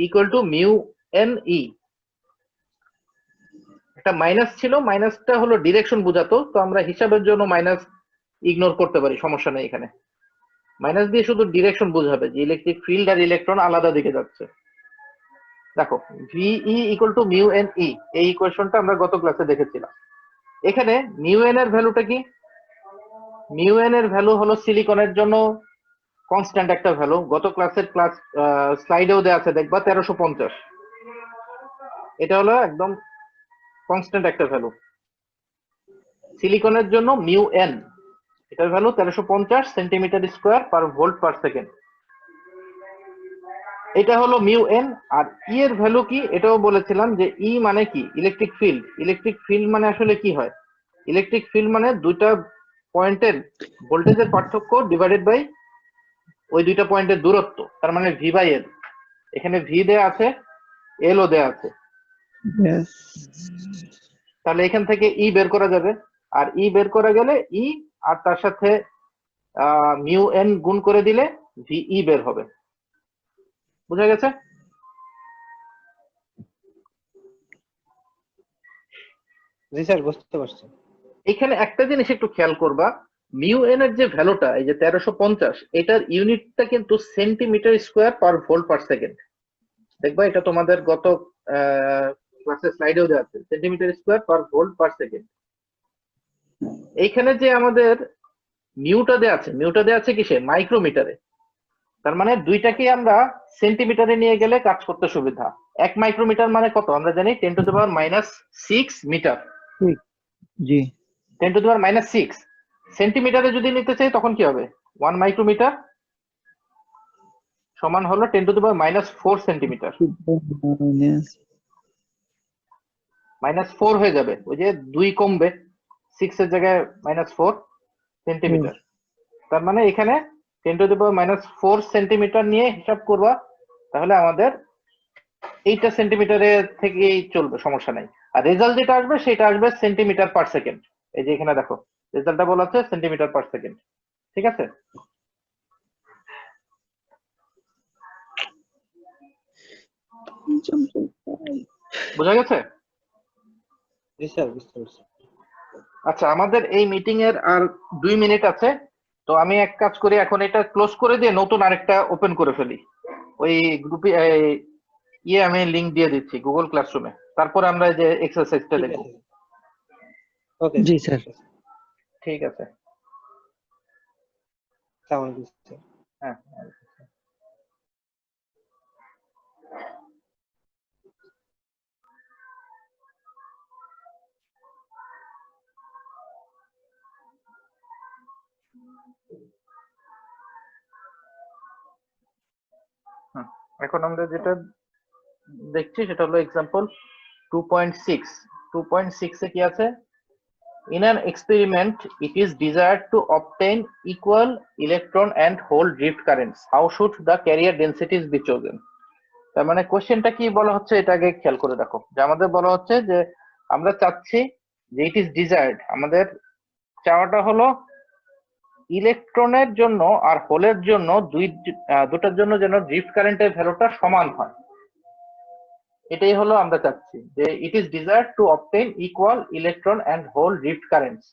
equal to mu N E, একটা মাইনাস ছিল, মাইনাসটা হলো ডিরেকশন বোঝাতো, তো আমরা হিসাবের জন্য মাইনাস ইগনোর করতে পারি, সমস্যা নেই। এখানে মাইনাস দিয়ে শুধু ডিরেকশন বোঝাবে যে ইলেকট্রিক ফিল্ড আর ইলেকট্রন আলাদা দিকে যাচ্ছে। দেখো ভিই equal to mu N E, এই ইকুয়েশনটা আমরা গত ক্লাসে দেখেছিলাম। এখানে মিউ এন এর ভ্যালুটা কি? মিউ এন এর ভ্যালু হলো সিলিকনের জন্য কনস্ট্যান্ট একটা ভ্যালু, গত ক্লাসের ক্লাস স্লাইডেও দেওয়া আছে দেখবা 1350। এটা হলো একদম কনস্ট্যান্ট একটা ভ্যালু সিলিকনের জন্য, মিউ এন এটার ভ্যালু 1350 সেন্টিমিটার স্কোয়ার পার ভোল্ট পার সেকেন্ড। এটা হলো মিউ এন। আর ই এর ভ্যালু কি এটাও বলেছিলাম যে ই মানে কি, ইলেকট্রিক ফিল্ড। ইলেকট্রিক ফিল্ড মানে আসলে কি হয়, ইলেকট্রিক ফিল্ড মানে দুইটা পয়েন্টের ভোল্টেজের পার্থক্য ডিভাইডেড বাই ওই দুইটা পয়েন্টের দূরত্ব, তার মানে ভি বাই এল। এখানে ভি দেয়া আছে, এল ও দেয়া আছে, Yes. তাহলে এখান থেকে ই বের করা যাবে। আর ই বের করা গেলে ই আর তার সাথে মিউ এন গুণ করে দিলে ভিই বের হবে। বুঝা গেছে? জি স্যার, বুঝতে পারছি। এখানে একটা জিনিস একটু খেয়াল করবা, মিউ এন এর যে ভ্যালুটা এই যে 1350, এটার ইউনিটটা কিন্তু সেন্টিমিটার স্কোয়ার পার ভোল্ট পার সেকেন্ড। দেখবা এটা তোমাদের গত ক্লাসের স্লাইডেও দেওয়া আছে, সেন্টিমিটার স্কোয়ার পার ভোল্ট পার সেকেন্ড। এইখানে যে আমাদের মিউটা দেওয়া আছে, মিউটা দেওয়া আছে কিসে, মাইক্রোমিটারে। তার মানে দুইটাকেই আমরা সেন্টিমিটারে নিয়ে গেলে কাজ করতে সুবিধা। 1 মাইক্রোমিটার মানে কত আমরা জানি, 10⁻⁻6 মিটার। ঠিক। জি। 10⁻⁻6 সেন্টিমিটারে যদি নিতে চাই তখন কি হবে, 1 মাইক্রোমিটার সমান হলো 10⁻⁻4 সেন্টিমিটার। Minus. -4 হয়ে যাবে, ওই যে 2 কমবে, 6 এর জায়গায় -4 সেন্টিমিটার। তার মানে এখানে 10⁻⁻4 সেন্টিমিটার নিয়ে হিসাব করবা, তাহলে আমাদের এইটা সেন্টিমিটারে থেকেই চলবে, সমস্যা নাই। আর রেজাল্ট যেটা আসবে সেটা আসবে সেন্টিমিটার পার সেকেন্ড। এই যে এখানে দেখো রেজাল্টটা বলা আছে সেন্টিমিটার পার সেকেন্ড। ঠিক আছে, বোঝা গেছে? জি স্যার, বুঝতে পারছি। আচ্ছা আমাদের এই মিটিং এর আর 2 মিনিট আছে, তো আমি এক কাজ করি, এখন এটা ক্লোজ করে দিয়ে নতুন আরেকটা ওপেন করে ফেলি। ওই গ্রুপে আমি লিংক দিয়ে দিচ্ছি গুগল ক্লাসরুমে, তারপরে আমরা এই যে এক্সারসাইজটা ঠিক দেখবো। আছে। ওকে জি স্যার। ঠিক আছে। আসসালামু আলাইকুম স্যার। হ্যাঁ। এখন আমরা যেটা দেখছি সেটা হলো এক্সাম্পল 2.6। 2.6 এ কি আছে? In an experiment, it is desired to obtain equal electron and hole drift currents. How should the carrier densities be chosen? তার মানে কোশ্চেনটা কি বলা হচ্ছে এটা আগে খেয়াল করে দেখো। যে আমাদের বলা হচ্ছে যে আমরা চাচ্ছি যে ইট ইজ ডিজায়ার্ড, আমাদের চাওয়াটা হলো ইলেকট্রনের জন্য আর হোলের জন্য দুটার জন্য যেন ড্রিফট কারেন্টের ভ্যালুটা সমান হয়। এটাই হলো আমরা চাচ্ছি যে it is desired to obtain equal electron and hole drift currents.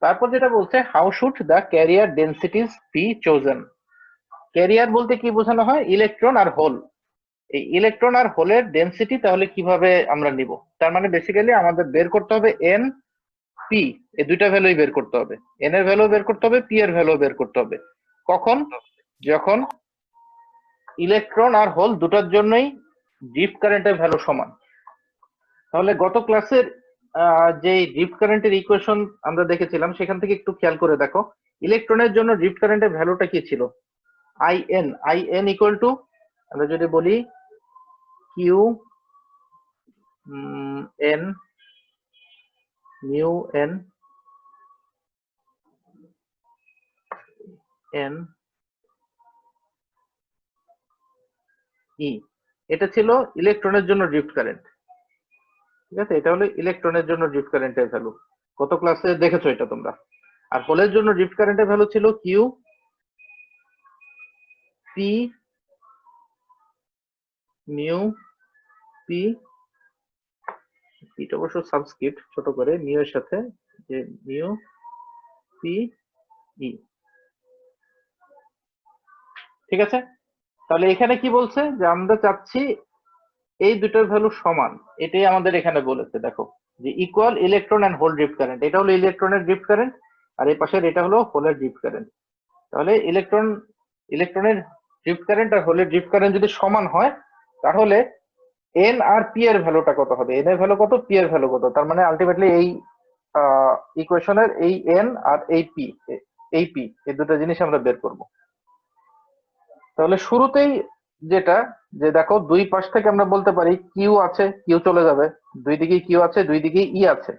তারপর যেটা বলছে how should the carrier densities be chosen. Carrier বলতে কি বোঝানো হয়? ইলেকট্রন আর হোল। এই ইলেকট্রন আর হোলের ডেনসিটি তাহলে কিভাবে আমরা নিব? তার মানে বেসিক্যালি আমাদের বের করতে হবে এন পি, এই দুইটা ভ্যালুই বের করতে হবে। এন এর ভ্যালু বের করতে হবে, পি এর ভ্যালু বের করতে হবে। কখন? যখন ইলেকট্রন আর হোল দুটার জন্যই ড্রিফট কারেন্টের ভ্যালু সমান। তাহলে গত ক্লাসের যে ড্রিফট কারেন্টের ইকুয়েশন আমরা দেখেছিলাম সেখান থেকে একটু খেয়াল করে দেখো, ইলেকট্রনের জন্য ড্রিফট কারেন্টের ভ্যালুটা কি ছিল? আইএন ইকুয়াল টু, আমরা যদি বলি q n mu n n e, এটা ছিল ইলেকট্রনের জন্য ড্রিফট কারেন্ট। ঠিক আছে, এটা হলো ইলেকট্রনের জন্য ড্রিফট কারেন্টের ভ্যালু, গত ক্লাসে দেখেছো এটা তোমরা। আর হোলের জন্য ড্রিফট কারেন্টের ভ্যালু ছিল কিউ পি মিউ পি, এটা অবশ্য সাবস্ক্রিপ্ট ছোট করে মিউ এর সাথে, যে মিউ পি ই। ঠিক আছে, তাহলে এখানে কি বলছে যে আমরা চাচ্ছি এই দুটোর ভ্যালু সমান, এটাই আমাদের এখানে বলেছে। দেখো যে equal electron and hole drift current, এটা হলো ইলেকট্রনের ড্রিফট কারেন্ট আর এই পাশের এটা হলো হোলের ড্রিফট কারেন্ট। তাহলে ইলেকট্রনের ড্রিফট কারেন্ট আর হোলের ড্রিফট কারেন্ট যদি সমান হয় তাহলে এন আর পি এর ভ্যালুটা কত হবে? এন এর ভ্যালু কত, পি এর ভ্যালু কত? তার মানে আলটিমেটলি এই ইকুয়েশনের এই এন আর এই পি, এই দুটো জিনিস আমরা বের করব। তাহলে শুরুতেই যেটা, যে দেখো দুই পাশ থেকে আমরা বলতে পারি কিউ আছে, কিউ চলে যাবে, দুই দিকে কিউ আছে, দুই দিকে ই আছে।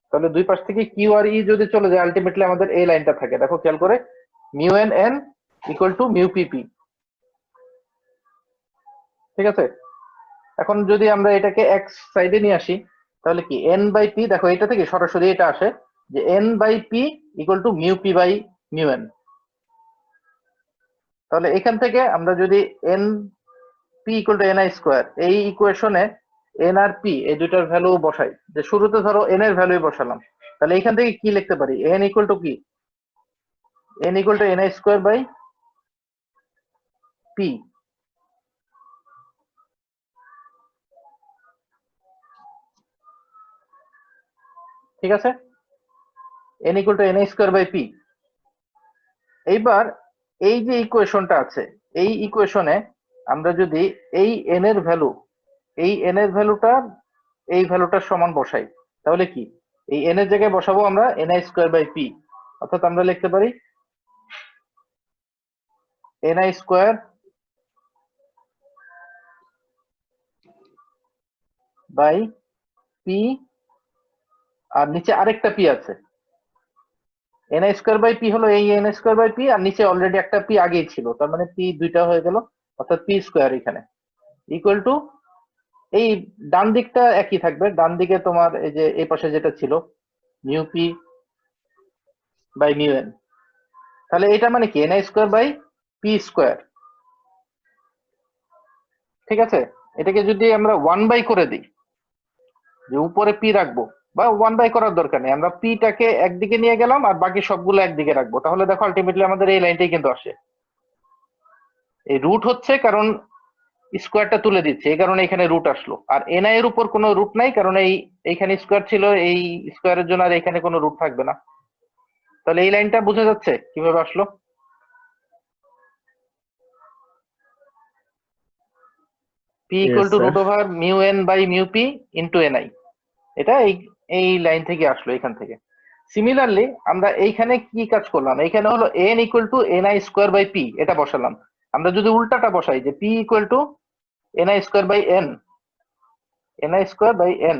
তাহলে দুই পাশ থেকে কিউ আর ই যদি চলে যায় আলটিমেটলি আমাদের এই লাইনটা থাকে। দেখো খেয়াল করে, mu n n equal to mu P P. ঠিক আছে, এখন যদি আমরা এটাকে এক্স সাইডে নিয়ে আসি তাহলে কি এন বাই পি, দেখো এটা থেকে সরাসরি এটা আসে যে n by p equal to mu p by mu n. তাহলে এখান থেকে আমরা যদি n p equal to n i square, এই ইকুয়েশনে এন আর পি এই দুইটার ভ্যালু বসাই, যে শুরুতে ধরো এন এর ভ্যালু বসালাম, তাহলে এখান থেকে কি লিখতে পারি? এন ইকুয়াল টু কি? N equal to n i square by p. ঠিক আছে, n equal to n i square by p. এইবার এই যে ইকুয়েশনটা আছে, এই ইকুয়েশনে আমরা যদি এই এন এর ভ্যালু, এই এন এর ভ্যালুটা এই ভ্যালুটার সমান বসাই, তাহলে কি এই এন এর জায়গায় বসাবো আমরা n i square by p, অর্থাৎ আমরা লিখতে পারি n i square by p, আর নিচে আরেকটা পি আছে। N i square by p হলো এই এন স্কোয়ার বাই পি, আর নিচে অলরেডি একটা পি আগেই ছিল, তার মানে পি দুইটা হয়ে গেল, অর্থাৎ পি স্কোয়ার এখানে ইকুয়াল টু, এই ডান দিকটা একই থাকবে, ডান দিকে তোমার এই যে এই পাশে যেটা ছিল mu p by mu n. তাহলে এটা মানে কি n i square by p square. ঠিক আছে, এটাকে যদি আমরা 1 বাই করে দিই, যে উপরে পি রাখবো, বা 1 বাই করার দরকার নেই, আমরা পিটাকে একদিকে নিয়ে গেলাম আর বাকি সবগুলো একদিকে রাখবো, তাহলে দেখো আলটিমেটলি আমাদের এই লাইনটাই কিন্তু আসে। এই রুট হচ্ছে কারণ স্কোয়ারটা তুলে দিচ্ছে, এই কারণে এখানে রুট আসলো। আর এনআই এর উপর কোনো রুট নাই, কারণ এইখানে স্কোয়ার ছিল, এই স্কোয়ারের জন্য আর এখানে কোনো রুট থাকবে না। তাহলে এই লাইনটা বোঝা যাচ্ছে কিভাবে আসলো? P equal to root over mu n by mu p into n i, এটা এই লাইন থেকে আসলো, এখান থেকে। সিমিলারলি আমরা এইখানে কি কাজ করলাম, এইখানে হলো n equal to n i square by p, এটা বসালাম। আমরা যদি উল্টাটা বসাই যে p equal to n i square by n, n i square by n,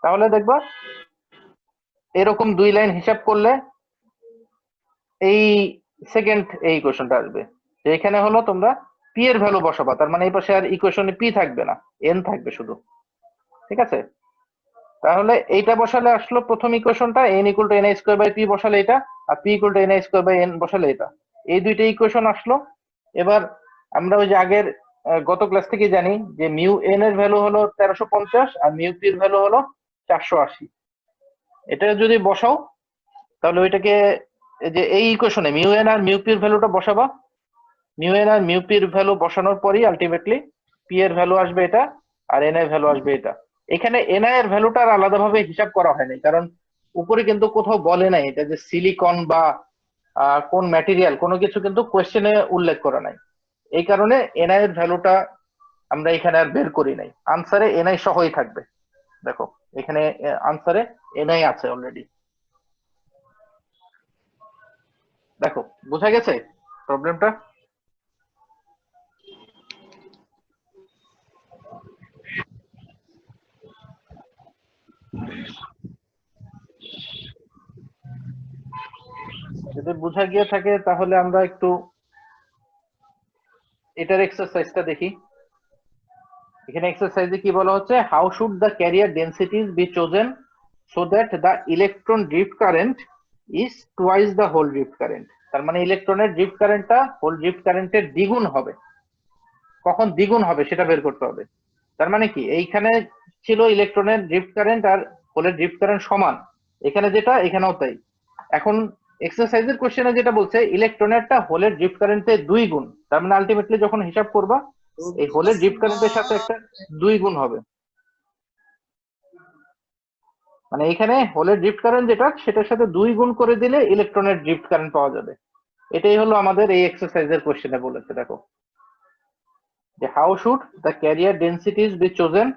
তাহলে দেখবা এরকম 2 লাইন হিসাব করলে এই সেকেন্ড এই ইকুয়েশনটা আসবে, যে এখানে হলো তোমরা পি এর ভ্যালু বসাবা, তার মানে এই পাশে আর ইকুয়েশনে পি থাকবে না, এন থাকবে শুধু। ঠিক আছে, তাহলে এইটা বসালে আসলো প্রথম ইকুয়েশনটা, n equal to n i square by p বসালে এটা, আর p equal to n i square by n বসালে এটা। এই দুইটা ইকুয়েশন আসলো। এবার আমরা ওই যে আগের গত ক্লাস থেকে জানি যে মিউ এন এর ভ্যালু হলো 1350 আর মিউ পি এর ভ্যালু হলো 480। এটা যদি বসাও তাহলে ওইটাকে যে এই ইকুয়েশনে মিউ এন আর মিউ পি এর ভ্যালুটা বসাবা, মিউ এন আর মিউ পি এর ভ্যালু বসানোর পরই আলটিমেটলি পি এর ভ্যালু আসবে এটা, আর এন এর ভ্যালু আসবে এটা। এখানে এনআই এর ভ্যালুটা আর আলাদাভাবে হিসাব করা হয়নি, কারণ উপরে কিন্তু কোথাও বলে নাই এটা যে সিলিকন বা কোন ম্যাটেরিয়াল, কোনো কিছু কিন্তু কোয়েশ্চেনে উল্লেখ করা নাই। এই কারণে এনআই এর ভ্যালুটা আমরা এখানে আর বের করি নাই, আনসারে এনআই সহই থাকবে। দেখো এখানে আনসারে এনআই আছে অলরেডি। দেখো বোঝা গেছে প্রবলেমটা? যদি বোঝা গিয়ে থাকে তাহলে আমরা একটু এটার এক্সারসাইজটা দেখি। এখানে এক্সারসাইজে কি বলা হচ্ছে, how should the carrier densities be chosen so that the electron drift current is twice the hole drift current. তার মানে ইলেকট্রনের ড্রিফট কারেন্টটা হোল ড্রিফট কারেন্টের দ্বিগুণ হবে। কখন দ্বিগুণ হবে সেটা বের করতে হবে। তার মানে কি, এইখানে ছিল ইলেকট্রনের ড্রিফট কারেন্ট আর হোলের ড্রিফট কারেন্ট সমান, এখানে যেটা এখানেও তাই। এখন এক্সারসাইজের কোশ্চেনে যেটা বলছে ইলেকট্রনেরটা হোলের ড্রিফট কারেন্টের 2 গুণ, তার মানে আলটিমেটলি যখন হিসাব করবা এই হোলের ড্রিফট কারেন্টের সাথে একটা 2 গুণ হবে। মানে এখানে হোলের ড্রিফট কারেন্ট যেটা সেটার সাথে 2 গুণ করে দিলে ইলেকট্রনের ড্রিফট কারেন্ট পাওয়া যাবে। এটাই হলো আমাদের এই এক্সারসাইজের কোশ্চেনে বলেছে। দেখো যে how should the carrier densities be chosen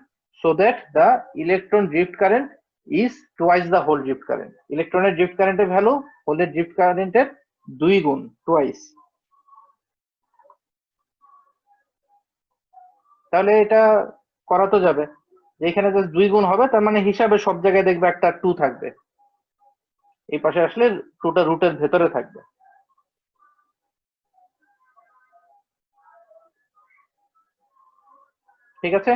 so that the electron drift current is twice the hole drift current. ইলেকট্রনের ড্রিফট কারেন্টের ভ্যালু হোলের ড্রিফট কারেন্টের 2 গুণ, টুয়াইস। তাহলে এটা করা তো যাবে, যে এখানে জাস্ট 2 গুণ হবে, তার মানে হিসাবে সব জায়গায় দেখবে একটা 2 থাকবে, এই পাশে আসলে 2টা রুটের ভেতরে থাকবে। ঠিক আছে,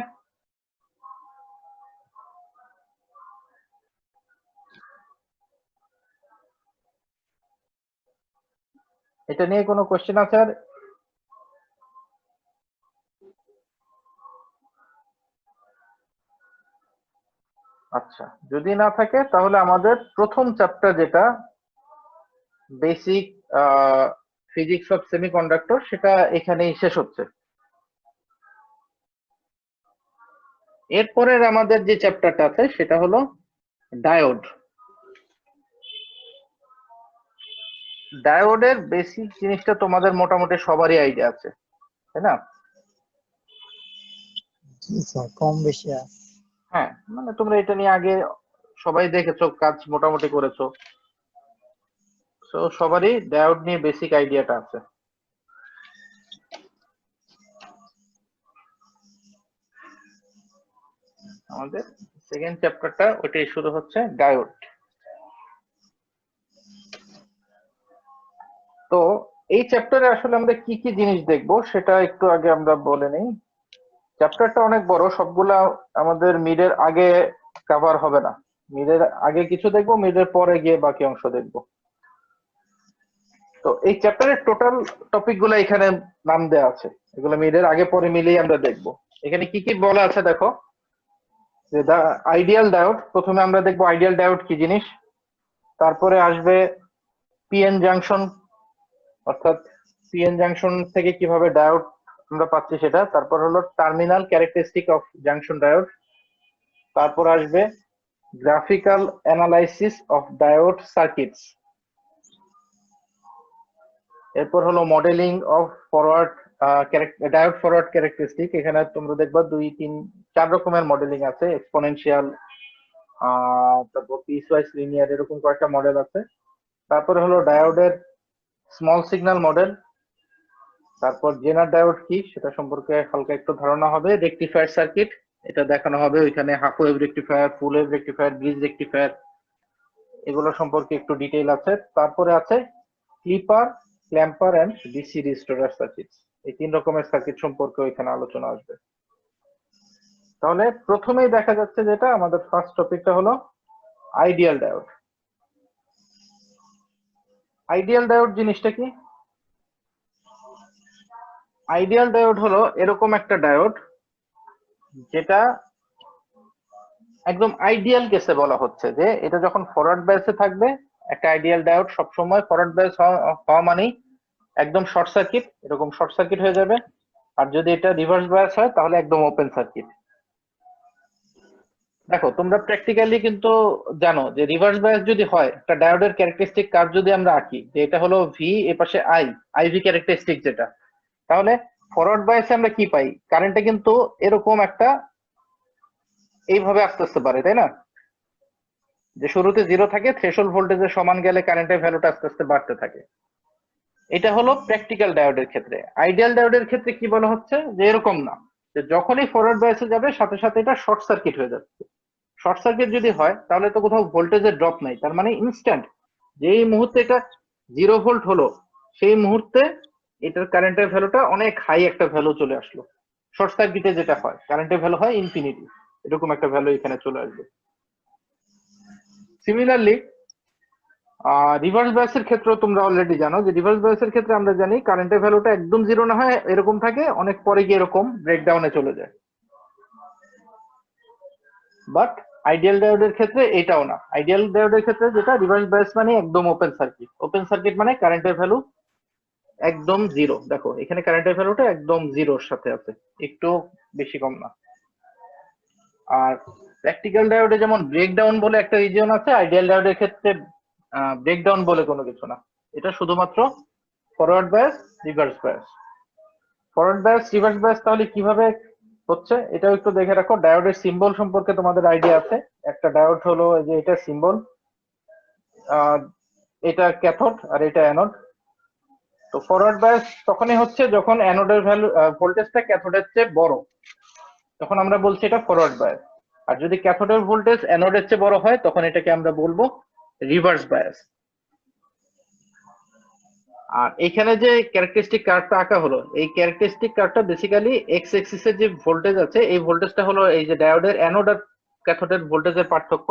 এটা নিয়ে কোনো কোশ্চেন আছে আর? আচ্ছা, যদি না থাকে তাহলে আমাদের প্রথম চ্যাপ্টার যেটা বেসিক ফিজিক্স অফ সেমিকন্ডাক্টর সেটা এখানেই শেষ হচ্ছে। এরপরের আমাদের যে চ্যাপ্টারটা আছে সেটা হলো ডায়োড। ডায়োডের বেসিক জিনিসটা তোমাদের মোটামুটি সবারই আইডিয়া আছে, তাই না? কম বেশি আছে। হ্যাঁ, মানে তোমরা এটা নিয়ে আগে সবাই দেখেছো, কাজ মোটামুটি করেছো, তো সবারই ডায়োড নিয়ে বেসিক আইডিয়াটা আছে। আমাদের সেকেন্ড চ্যাপ্টারটা ওইটাই শুরু হচ্ছে, ডায়োড। তো এই চ্যাপ্টারে আসলে আমরা কি কি জিনিস দেখবো সেটা একটু আগে আমরা বলে নিই। চ্যাপ্টারটা অনেক বড়, সবগুলা আমাদের মিডের আগে কভার হবে না। মিডের আগে কিছু দেখবো, মিডের পরে গিয়ে বাকি অংশ দেখবো। তো এই চ্যাপ্টারের টোটাল টপিক গুলো এখানে নাম দেওয়া আছে, এগুলো মিডের আগে পরে মিলিয়ে আমরা দেখবো। এখানে কি কি বলা আছে দেখো, যে দা আইডিয়াল ডায়োড, প্রথমে আমরা দেখবো আইডিয়াল ডায়োড কি জিনিস, তারপরে আসবে পিএন জাংশন, অর্থাৎ পিএন জাংশন থেকে কিভাবে ডায়োড আমরা পাচ্ছি সেটা, তারপর হলো terminal characteristic of junction diode, তারপর আসবে graphical analysis of diode circuits, এরপর হলো modelling of forward diode forward characteristic. এখানে তোমরা দেখবা 2, 3, 4 রকমের মডেলিং আছে, এক্সপোনেনশিয়াল, তারপর পিসওয়াইজ লিনিয়ার, এরকম কয়েকটা মডেল আছে। তারপরে হলো ডায়োডের স্মল সিগন্যাল মডেল, তারপর হলো ডায়োডের graphical analysis of diode circuits, এরপর হলো মডেলিং অফ ফরওয়ার্ড ক্যারেক্টারিস্টিক। এখানে তোমরা দেখবা 2, 3, 4 রকমের মডেলিং আছে, এক্সপোনেনশিয়াল, তারপর পিসওয়াইজ লিনিয়ার, এরকম কয়েকটা মডেল আছে। তারপরে হলো ডায়োডের তারপর জেনার ডায়োড কি সেটা সম্পর্কে হালকা একটু ধারণা হবে। রেকটিফায়ার সার্কিট এটা দেখানো হবে, ওইখানে হাফ ওয়েভ রেকটিফায়ার, ফুল ওয়েভ রেকটিফায়ার, ব্রিজ রেকটিফায়ার এগুলো সম্পর্কে একটু ডিটেইল আছে। তারপরে আছে ক্লিপার, ক্ল্যাম্পার এন্ড ডিসি রিস্টোরার সার্কিট। এই 3 রকমের সার্কিট সম্পর্কে ওইখানে আলোচনা আসবে। তাহলে প্রথমেই দেখা যাচ্ছে যেটা আমাদের ফার্স্ট টপিকটা হলো আইডিয়াল ডায়োড। আইডিয়াল ডায়োড জিনিসটা কি? আইডিয়াল ডায়োড হলো এরকম একটা ডায়োড যেটা একদম আইডিয়াল কেসে বলা হচ্ছে যে এটা যখন ফরওয়ার্ড বায়াসে থাকবে, একটা আইডিয়াল ডায়োড সবসময় ফরওয়ার্ড বায়াস হওয়া মানেই একদম শর্ট সার্কিট, এরকম শর্ট সার্কিট হয়ে যাবে। আর যদি এটা রিভার্স বায়াস হয় তাহলে একদম ওপেন সার্কিট। দেখো তোমরা প্র্যাকটিক্যালি কিন্তু জানো যে রিভার্স বায়াস যদি হয়, একটা ডায়োডের ক্যারেক্টারিস্টিক কার্ভ যদি আমরা আঁকি যে এটা হলো ভি, এর পাশে আইভি ক্যারেক্টারিস্টিক যেটা, তাহলে ফরওয়ার্ড বায়াসে আমরা কি পাই? কারেন্টটা কিন্তু এরকম একটা এইভাবে আস্তে আস্তে বাড়ে, তাই না? যে শুরুতে 0 থাকে, থ্রেশহোল্ড ভোল্টেজের সমান গেলে কারেন্টের ভ্যালুটা আস্তে আস্তে বাড়তে থাকে। এটা হলো প্র্যাকটিক্যাল ডায়োডের ক্ষেত্রে। আইডিয়াল ডায়োডের ক্ষেত্রে কি বলা হচ্ছে যে এরকম না, যে যখনই ফরওয়ার্ড বায়াসে যাবে সাথে সাথে এটা শর্ট সার্কিট হয়ে যাচ্ছে। শর্ট সার্কিট যদি হয় তাহলে তো কোথাও ভোল্টেজের ড্রপ নাই, তার মানে ইনস্ট্যান্ট যেই মুহূর্তে এটা 0 ভোল্ট হলো সেই মুহূর্তে এটার কারেন্টের ভ্যালুটা অনেক হাই একটা ভ্যালু চলে আসলো। শর্ট সার্কিটে যেটা হয় কারেন্টের ভ্যালু হয় ইনফিনিটি, এরকম একটা ভ্যালু এখানে চলে আসবে। সিমিলারলি রিভার্স বায়াসের ক্ষেত্রেও তোমরা অলরেডি জানো যে রিভার্স বায়াসের ক্ষেত্রে আমরা জানি কারেন্টের ভ্যালুটা একদম 0 না হয় এরকম থাকে, অনেক পরে গিয়ে এরকম ব্রেকডাউনে চলে যায়। বাট আইডিয়াল ডায়োডের ক্ষেত্রে এটাও না। আইডিয়াল ডায়োডের ক্ষেত্রে যেটা রিভার্স বায়াস মানে একদম ওপেন সার্কিট। ওপেন সার্কিট মানে কারেন্টের ভ্যালু একদম 0। দেখো এখানে কারেন্টের ভ্যালুটা একদম 0-র সাথে আছে, একটু বেশি কম না। আর প্র্যাকটিক্যাল ডায়োডে যেমন ব্রেকডাউন বলে একটা রিজিয়ন আছে, আইডিয়াল ডায়োডের ক্ষেত্রে ব্রেকডাউন বলে কোনো কিছু না। এটা শুধুমাত্র forward bias, reverse bias. Forward bias, reverse bias তাহলে কিভাবে হচ্ছে এটাও একটু দেখে রাখো। ডায়োডের সিম্বল সম্পর্কে তোমাদের আইডিয়া আছে। একটা ডায়োড হলো এই যে এটা সিম্বল, এটা ক্যাথোড আর এটা অ্যানোড। তো ফরওয়ার্ড বায়াস তখনই হচ্ছে যখন অ্যানোডের ভ্যালু ভোল্টেজটা ক্যাথোডের চেয়ে বড়, তখন আমরা বলছি এটা ফরওয়ার্ড বায়াস। আর যদি ক্যাথোডের ভোল্টেজ অ্যানোডের চেয়ে বড় হয় তখন এটাকে আমরা বলবো রিভার্স বায়াস। আর এখানে যে ক্যারেক্টারিস্টিক কার্ভটা আঁকা হলো, এই ক্যারেক্টারিস্টিক কার্ভটা বেসিক্যালি এক্স এক্সিসের যে ভোল্টেজ আছে এই ভোল্টেজটা হলো এই যে ডায়োডের অ্যানোড আর ক্যাথোডের ভোল্টেজের পার্থক্য।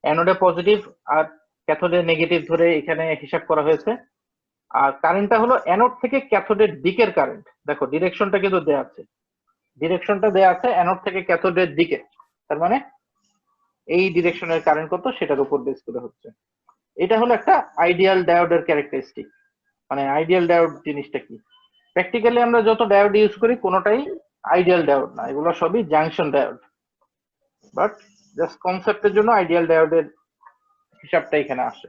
অ্যানোডে পজিটিভ আর ক্যাথোডে নেগেটিভ ধরে এখানে হিসাব করা হয়েছে। আর কারেন্টটা হলো অ্যানোড থেকে ক্যাথোডের দিকের কারেন্ট। দেখো ডিরেকশনটা কিন্তু দেয়া আছে, ডিরেকশনটা দেয়া আছে অ্যানোড থেকে ক্যাথোডের দিকে, তার মানে এই ডিরেকশনের কারেন্ট কত সেটার উপর বেস করে হচ্ছে। এটা হলো একটা আইডিয়াল ডায়োডের ক্যারেক্টারিস্টিক। মানে আইডিয়াল ডায়োড জিনিসটা কি? প্র্যাকটিক্যালি আমরা যত ডায়োড ইউজ করি কোনোটাই আইডিয়াল ডায়োড না, এগুলো সবই জাংশন ডায়োড। বাট জাস্ট কনসেপ্টের জন্য আইডিয়াল ডায়োডের হিসাবটা এখানে আসে।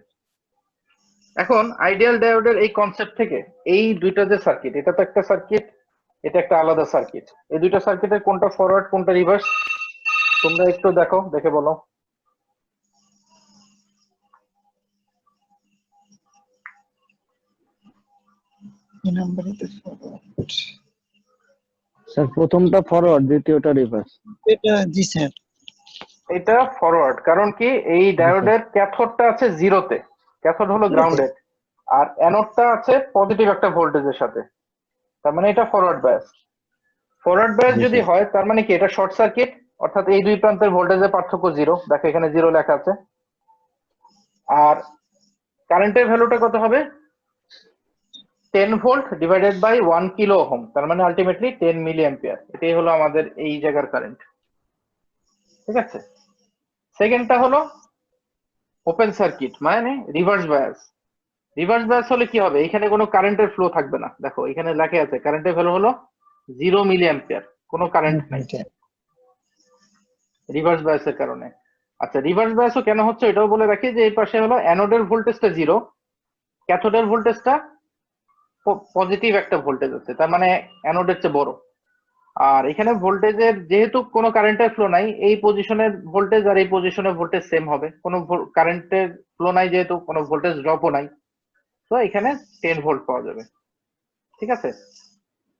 এখন আইডিয়াল ডায়োডের এই কনসেপ্ট থেকে এই দুইটা যে সার্কিট, এটা তো একটা সার্কিট, এটা একটা আলাদা সার্কিট। এই দুইটা সার্কিটের কোনটা ফরওয়ার্ড কোনটা রিভার্স তোমরা একটু দেখো, দেখে বলো। এই নাম্বারে তো forward। স্যার প্রথমটা ফরওয়ার্ড, দ্বিতীয়টা রিভার্স। এটা জি স্যার। এটা ফরওয়ার্ড, কারণ কি এই ডায়োডের ক্যাথোডটা আছে 0-তে, ক্যাথোড হলো গ্রাউন্ডেড, আর অ্যানোডটা আছে পজিটিভ একটা ভোল্টেজের সাথে, তার মানে এটা ফরওয়ার্ড বায়াস। ফরওয়ার্ড বায়াস যদি হয় তার মানে কি এটা শর্ট সার্কিট, অর্থাৎ এই দুই প্রান্তের ভোল্টেজের পার্থক্য 0। দেখো এখানে 0 লেখা আছে। আর কারেন্টের ভ্যালুটা কত হবে? 10 volt divided by 1 kilo ohm, তার মানে আলটিমেটলি 10 মিলি অ্যাম্পিয়ার। এটাই হলো আমাদের এই জায়গার কারেন্ট, ঠিক আছে। সেকেন্ডটা হলো ওপেন সার্কিট মানে রিভার্স বায়াস। রিভার্স বায়াস হলে কি হবে? এখানে কোনো কারেন্টের ফ্লো থাকবে না। দেখো এখানে লেখা আছে কারেন্টের ভ্যালু হলো 0 মিলি অ্যাম্পিয়ার, কোনো কারেন্ট নাই রিভার্স বায়াসের কারণে। আচ্ছা রিভার্স বায়াসও কেন হচ্ছে এটাও বলে রাখি যে এই পাশে হলো অ্যানোডের ভোল্টেজটা 0, ক্যাথোডের ভোল্টেজটা পজিটিভ একটা ভোল্টেজ আছে, তার মানে অ্যানোডের চেয়ে বড়। আর এখানে ভোল্টেজের যেহেতু কোনো কারেন্টের ফ্লো নাই, এই পজিশনের ভোল্টেজ আর এই পজিশনের ভোল্টেজ সেম হবে, কোনো কারেন্টের ফ্লো নাই যেহেতু কোনো ভোল্টেজ ড্রপও নাই, তো এখানে 10 ভোল্ট পাওয়া যাবে, ঠিক আছে।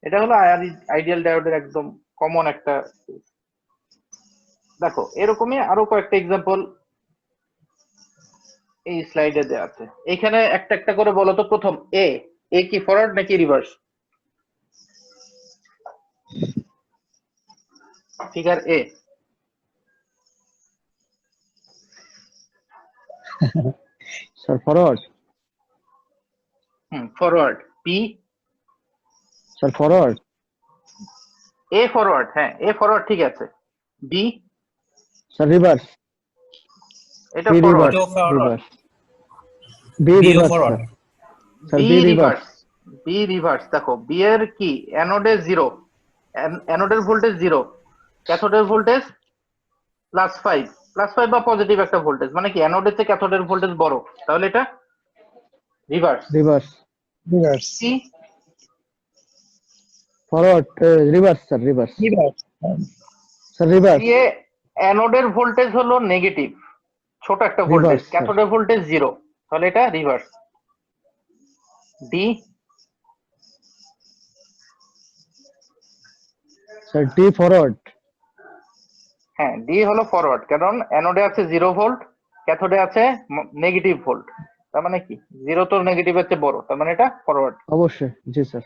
এটা হলো আইডিয়াল ডায়োডের একদম কমন একটা। দেখো এরকমই আরো কয়েকটা এক্সাম্পল এই স্লাইডে দেওয়া আছে। এখানে একটা একটা করে বলো তো। প্রথম এ, এ কি ফরওয়ার্ড নাকি reverse? Figure A. Sir forward. Forward. B, sir forward. A forward, হ্যাঁ এ ফরওয়ার্ড ঠিক আছে। B, sir reverse. এটা B forward. Reverse. Reverse. B reverse sir. Sir B B reverse. Reverse. B reverse. দেখো B এর কি অ্যানোডে zero, অ্যানোডের voltage zero, ক্যাথোডের ভোল্টেজ +5, +5 বা পজিটিভ একটা ভোল্টেজ, মানে কি অ্যানোডের চেয়ে ক্যাথোডের ভোল্টেজ বড়, তাহলে এটা reverse. Reverse. Reverse. C, forward. Reverse sir reverse. Reverse. Sir reverse. C এ অ্যানোডের ভোল্টেজ হলো নেগেটিভ, ছোট একটা ভোল্টেজ, Reverse, sir. ক্যাথোডের ভোল্টেজ জিরো, তাহলে এটা reverse. D, sir D forward. হ্যাঁ ডি হলো ফরওয়ার্ড, কারণ অ্যানোডে আছে 0 ভোল্ট, ক্যাথোডে আছে নেগেটিভ ভোল্ট, তার মানে কি জিরো তো নেগেটিভের চেয়ে বড়, তার মানে এটা ফরওয়ার্ড। অবশ্যই জি স্যার।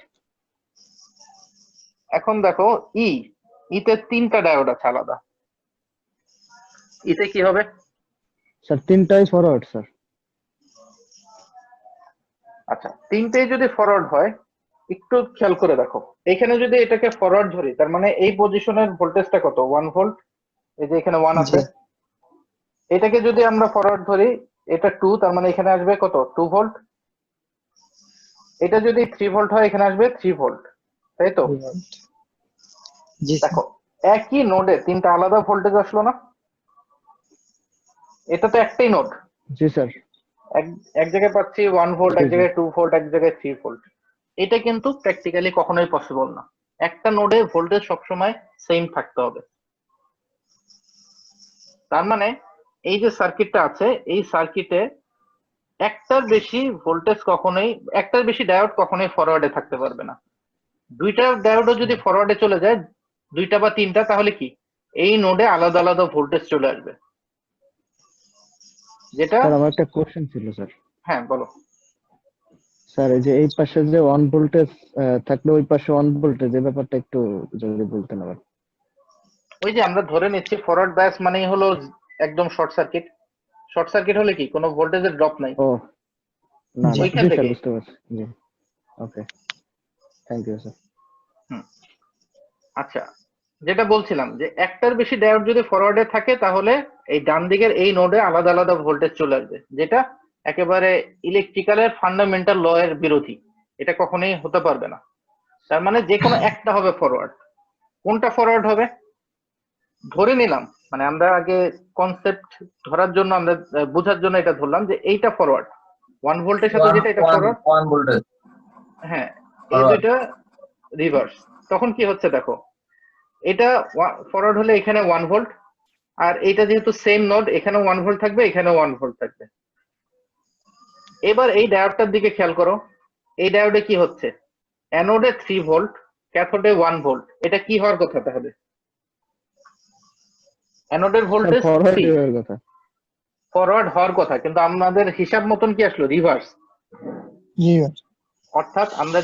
এখন দেখো ই, ইতে 3টা ডায়োড আছে আলাদা, ইতে কি হবে? স্যার তিনটাই ফরওয়ার্ড স্যার। আচ্ছা, তিনটেই যদি ফরওয়ার্ড হয় একটু খেয়াল করে দেখো, এখানে যদি এটাকে ফরওয়ার্ড ধরি তার মানে এই পজিশনের ভোল্টেজটা কত? 1 ভোল্ট। এই যে এখানে 1 আছে, এটাকে যদি আমরা ফরওয়ার্ড ধরি এটা 2, তার মানে এখানে আসবে কত? 2 ভোল্ট। এটা যদি 3 ভোল্ট হয় এখানে আসবে 3 ভোল্ট, তাই তো? জি স্যার। দেখো একই নোডে 3টা আলাদা ভোল্টেজ আসলো না? এটা তো একটাই নোড, জি স্যার। এক জায়গায় পাচ্ছি 1 ভোল্ট, এক জি, জি। জায়গায় 2 ভোল্ট, এক জায়গায় 3 ভোল্ট। এটা কিন্তু প্র্যাকটিক্যালি কখনোই পসিবল না, একটা নোডে ভোল্টেজ সবসময় সেম থাকতে হবে। তার মানে এই যে সার্কিটটা আছে এই সার্কিটে একটার বেশি ভোল্টেজ কখনোই, একটার বেশি ডায়োড কখনোই ফরওয়ার্ডে থাকতে পারবে না। দুইটা ডায়োডও যদি ফরওয়ার্ডে চলে যায়, দুইটা বা তিনটা, তাহলে কি এই নোডে আলাদা আলাদা ভোল্টেজ চলে আসবে, যেটা। স্যার আমার একটা কোশ্চেন ছিল স্যার। হ্যাঁ বলো। স্যার এই যে এই পাশে যে 1 ভোল্টেজ থাকলে ওই পাশে 1 ভোল্টেজ, এই ব্যাপারটা একটু যদি বলতেন আবার। ওই যে আমরা ধরে নিচ্ছি ফরওয়ার্ড বায়াস মানেই হলো একদম শর্ট সার্কিট। শর্ট সার্কিট হলে কি কোনো ভোল্টেজের ড্রপ নাই, ও না না, ওইখান জি থেকে। স্যার বুঝতে পারছি। জি ওকে, থ্যাংক ইউ স্যার। আচ্ছা, যেটা বলছিলাম যে একটার বেশি ডায়োড যদি ফরওয়ার্ডে থাকে তাহলে এই ডান দিকের এই নোডে আলাদা আলাদা ভোল্টেজ চলে আসবে, যেটা একেবারে ইলেকট্রিক্যালের ফান্ডামেন্টাল ল এর বিরোধী, এটা কখনোই হতে পারবে না। তার মানে যে কোনো একটা হবে ফরওয়ার্ড। কোনটা ফরওয়ার্ড হবে? ধরে নিলাম, মানে আমরা আগে কনসেপ্ট ধরার জন্য, আমরা বোঝার জন্য এটা ধরলাম যে এইটা ফরওয়ার্ড, 1 ভোল্টের সাথে যেটা এটা ফরওয়ার্ড, 1 ভোল্টেজ হ্যাঁ এই দুইটা রিভার্স। তখন কি হচ্ছে দেখো, এটা ফরওয়ার্ড হলে এখানে 1 ভোল্ট, আর এটা যেহেতু সেম নোড এখানেও 1 ভোল্ট থাকবে, এখানেও 1 ভোল্ট থাকবে। এবার এই ডায়োডটার দিকে খেয়াল করো, এই ডায়োডে কি হচ্ছে? অ্যানোডে 3 ভোল্ট, ক্যাথোডে 1 ভোল্ট, এটা কি হওয়ার কথা তাহলে? অ্যানোডের ভোল্টেজ ফরওয়ার্ড 3, এর কথা। ফরওয়ার্ড হওয়ার কথা, কিন্তু আমাদের হিসাব মতন কি আসলো? রিভার্স। রিভার্স। অর্থাৎ আমরা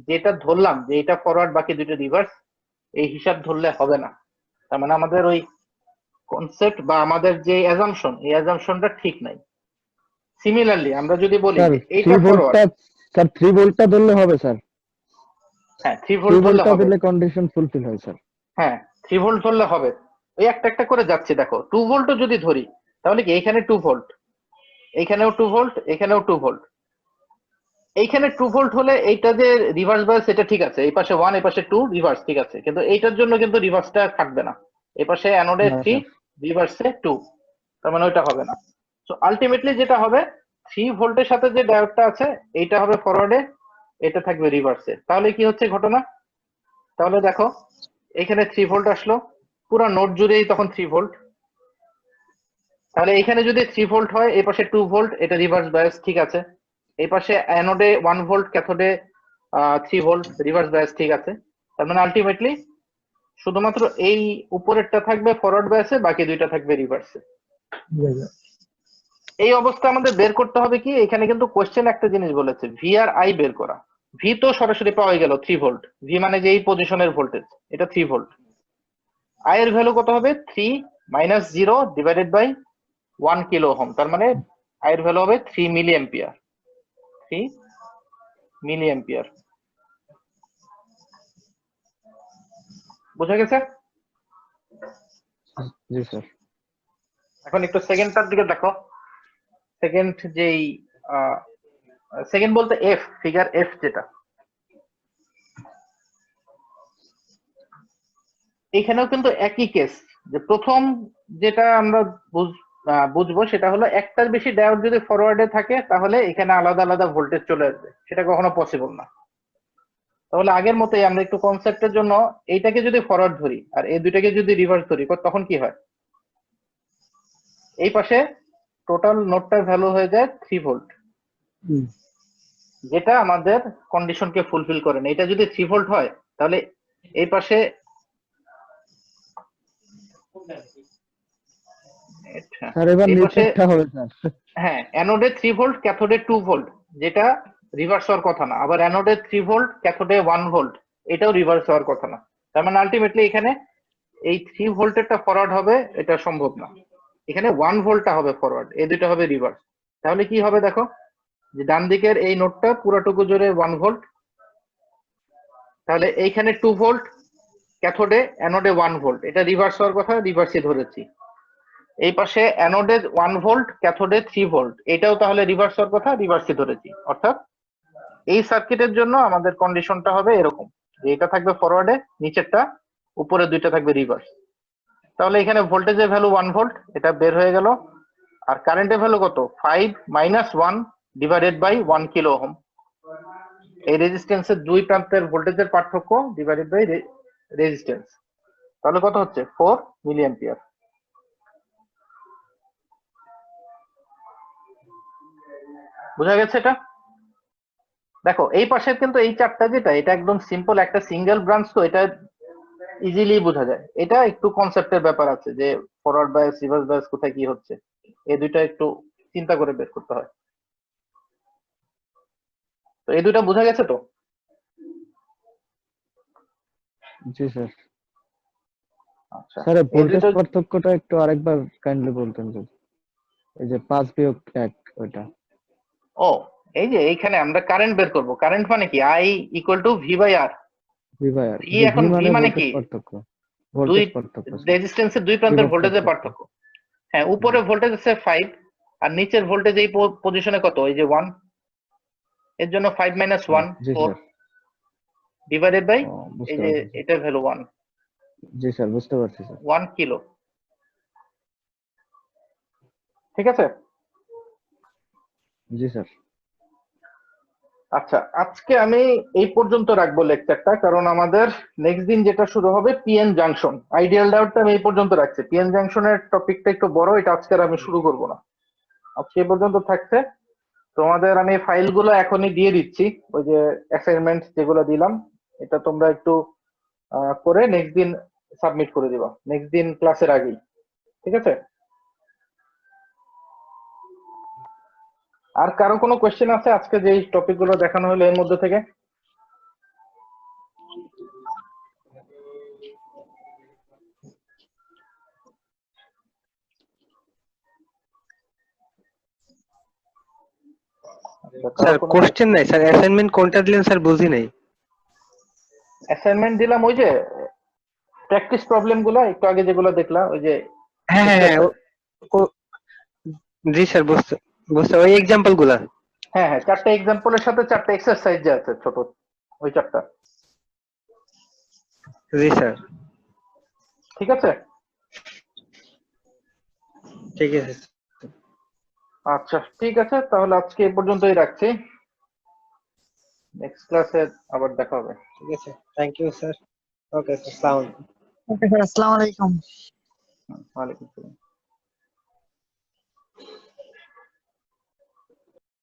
যেটা ধরলাম যে এটা ফরওয়ার্ড বাকি দুটো রিভার্স, এই হিসাব ধরলে হবে না। তার মানে আমাদের ওই কনসেপ্ট বা আমাদের যে অ্যাজাম্পশন, এই অ্যাজাম্পশনটা ঠিক নাই। সিমিলারলি আমরা যদি বলি স্যার যে এইটা 3 ফরওয়ার্ড, ভোল্টটা, স্যার 3 ভোল্টটা ধরলে হবে স্যার। হ্যাঁ 3 3 ভোল্ট ধরলে ভোল্টটা হবে, দিলে কন্ডিশন ফুলফিল হয় স্যার। হ্যাঁ 3 ভোল্ট ধরলে হবে। ওই একটা একটা করে যাচ্ছে। দেখো 2 ভোল্টও যদি ধরি তাহলে কি এখানে 2 ভোল্ট, এখানেও 2 ভোল্ট, এখানেও 2 ভোল্ট। এইখানে 2 ভোল্ট হলে এইটা যে রিভার্স বায়াস এটা ঠিক আছে, এই পাশে 1 এই পাশে 2 রিভার্স ঠিক আছে, কিন্তু এইটার জন্য কিন্তু রিভার্সটা খাটবে না। এই পাশে অ্যানোডে না 3 স্যার। রিভার্সে 2, তার মানে ওইটা হবে না। সো আলটিমেটলি যেটা হবে 3 ভোল্টের সাথে যে ডায়োডটা আছে এইটা হবে ফরওয়ার্ডে, এটা থাকবে রিভার্সে। তাহলে কি হচ্ছে ঘটনা? তাহলে দেখো এখানে 3 ভোল্ট আসলো, পুরো নোড জুড়েই তখন 3 ভোল্ট। তাহলে এখানে যদি 3 ভোল্ট হয়, এই পাশে 2 ভোল্ট, এটা রিভার্স বায়াস ঠিক আছে। এই পাশে অ্যানোডে 1 ভোল্ট, ক্যাথোডে 3 ভোল্ট, রিভার্স বায়াস ঠিক আছে। তার মানে আলটিমেটলি শুধুমাত্র এই উপরেরটা থাকবে ফরওয়ার্ড বায়াসে, বাকি দুইটা থাকবে রিভার্সে। Yes, sir. এই অবস্থা আমাদের বের করতে হবে কি, এখানে কিন্তু কোশ্চেন একটা জিনিস বলেছে, ভি আর আই বের করা। ভি তো সরাসরি পাওয়া গেল 3 ভোল্ট, ভি মানে যে এই পজিশনের ভোল্টেজ, এটা 3 ভোল্ট। আই এর ভ্যালু কত হবে, 3 minus 0 divided by 1 kilo ohm, তার মানে আই এর ভ্যালু হবে 3 মিলি অ্যাম্পিয়ার। 3 মিলি অ্যাম্পিয়ার। বুঝা গেছে? জি স্যার। এখন একটু সেকেন্ডটার দিকে দেখো। সেকেন্ড যেই সেকেন্ড বলতে এফ, ফিগার এফ যেটা, এখানেও কিন্তু একই কেস, যে প্রথম যেটা আমরা বুঝবো সেটা হলো একটার বেশি ডায়োড যদি ফরওয়ার্ডে থাকে তাহলে এখানে আলাদা আলাদা ভোল্টেজ চলে আসবে, সেটা কখনো পসিবল না। তাহলে আগের মতোই আমরা একটু কনসেপ্টের জন্য এইটাকে যদি ফরওয়ার্ড ধরি আর এই দুইটাকে যদি রিভার্স ধরি, তখন কি হয়, এই পাশে টোটাল নোডটার ভ্যালু হয়ে যায় 3 ভোল্ট, হুম। যেটা আমাদের কন্ডিশনকে ফুলফিল করে না। এটা যদি 3 ভোল্ট হয় তাহলে এই পাশে স্যার এবার এই পাশে নিচেরটা হবে স্যার। হ্যাঁ, অ্যানোডে 3 ভোল্ট, ক্যাথোডে 2 ভোল্ট, যেটা রিভার্স হওয়ার কথা না। আবার অ্যানোডে 3 ভোল্ট, ক্যাথোডে 1 ভোল্ট, এটাও রিভার্স হওয়ার কথা না। তার মানে আলটিমেটলি এখানে এই 3 ভোল্টেরটা ফরওয়ার্ড হবে, এটা সম্ভব না। এখানে 1 ভোল্টটা হবে ফরওয়ার্ড, এই দুটো হবে রিভার্স। তাহলে কি হবে দেখো, যে ডান দিকের এই নোডটা পুরাটুকু জুড়ে 1 ভোল্ট, তাহলে এইখানে 2 ভোল্ট, ক্যাথোডে অ্যানোডে 1 ভোল্ট, এটা রিভার্স হওয়ার কথা, রিভার্সই ধরেছি। এই পাশে অ্যানোডে 1 ভোল্ট, ক্যাথোডে 3 ভোল্ট, এটাও তাহলে রিভার্স হওয়ার কথা, রিভার্সই ধরেছি। অর্থাৎ এই সার্কিটের জন্য আমাদের কন্ডিশনটা হবে এরকম, যে এটা থাকবে ফরওয়ার্ডে, নিচেরটা, উপরে দুইটা থাকবে রিভার্স। তাহলে এখানে ভোল্টেজের ভ্যালু 1 ভোল্ট, এটা বের হয়ে গেল। আর কারেন্টের ভ্যালু কত, 5 minus 1 divided by 1 kilo ohm. এই রেজিস্ট্যান্সের দুই প্রান্তের ভোল্টেজের পার্থক্য ডিভাইডেড বাই রেজিস্ট্যান্স, তাহলে কত হচ্ছে, 4 মিলি অ্যাম্পিয়ার। বোঝা গেছে এটা? দেখো এই পাশের কিন্তু এই চারটা যেটা, এটা একদম সিম্পল একটা সিঙ্গেল ব্রাঞ্চ, তো এটা ইজিলি বোঝা যায়। এটা একটু কনসেপ্টের ব্যাপার আছে, যে ফরওয়ার্ড বায়াস, রিভার্স বায়াস কোথায় কি হচ্ছে, এই দুইটা একটু চিন্তা করে বের করতে হয়। তো এই দুইটা বোঝা গেছে তো? জি স্যার। আচ্ছা, স্যার এই ভোল্টেজ দুটো, পার্থক্যটা একটু আরেকবার কাইন্ডলি বলতেন যদি। এই যে 5 বিয়োগ 1 ওইটা। ও এই যে এইখানে আমরা কারেন্ট বের করব, কারেন্ট মানে কি, I equal to V by R. V by R. ই এখন ভি মানে ভোল্টেজ কি, পার্থক্য। দুই ভোল্টেজ পার্থক্য স্যার। রেজিস্ট্যান্সের দুই প্রান্তের বিভব ভোল্টেজের পার্থক্য। হ্যাঁ, উপরে ভোল্টেজ আছে 5, আর নিচের ভোল্টেজ এই পজিশনে কত, এই যে 1, এর জন্য 5 মাইনাস 1 জি 4 স্যার। ডিভাইডেড বাই, ও এই বুঝতে যে পারছি। এটার ভ্যালু 1, জি স্যার বুঝতে পারছি স্যার। 1 কিলো। ঠিক আছে? জি স্যার। আচ্ছা, আজকে আমি এই পর্যন্ত রাখবো লেকচারটা, কারণ আমাদের নেক্সট দিন যেটা শুরু হবে পিএন জাংশন। আইডিয়াল ডাউটটা আমি এই পর্যন্ত রাখছি, পিএন জাংশনের টপিকটা একটু বড়, এটা আজকে আর আমি শুরু করব না, আজকে এই পর্যন্ত থাকছে। তোমাদের আমি ফাইলগুলো এখনই দিয়ে দিচ্ছি, ওই যে অ্যাসাইনমেন্ট যেগুলো দিলাম, এটা তোমরা একটু করে নেক্সট দিন সাবমিট করে দিবা, নেক্সট দিন ক্লাসের আগেই। ঠিক আছে? আর কারো কোনো কোয়েশ্চেন আছে আজকে যে টপিক গুলো দেখানো হলো এর মধ্যে থেকে? স্যার কোশ্চেন নাই স্যার, অ্যাসাইনমেন্ট কোনটা দিলেন স্যার বুঝি নাই। অ্যাসাইনমেন্ট দিলাম ওই যে প্র্যাকটিস প্রবলেম গুলো, একটু আগে যেগুলো দেখলা, ওই যে হ্যাঁ হ্যাঁ হ্যাঁ জি স্যার বুঝতে বুঝতে ওই এক্সাম্পল গুলা। হ্যাঁ হ্যাঁ, চারটে এক্সাম্পলের সাথে চারটে এক্সারসাইজ যে আছে ছোট, ওই চারটা। জি স্যার। ঠিক আছে? ঠিক আছে। আচ্ছা ঠিক আছে, তাহলে আজকে এই পর্যন্তই রাখছি, নেক্সট ক্লাসে আবার দেখা হবে। ঠিক আছে, thank you sir. Okay sir, আসসালামু আলাইকুম। ওকে স্যার, আসসালামু আলাইকুম। ওয়ালাইকুম আসসালাম।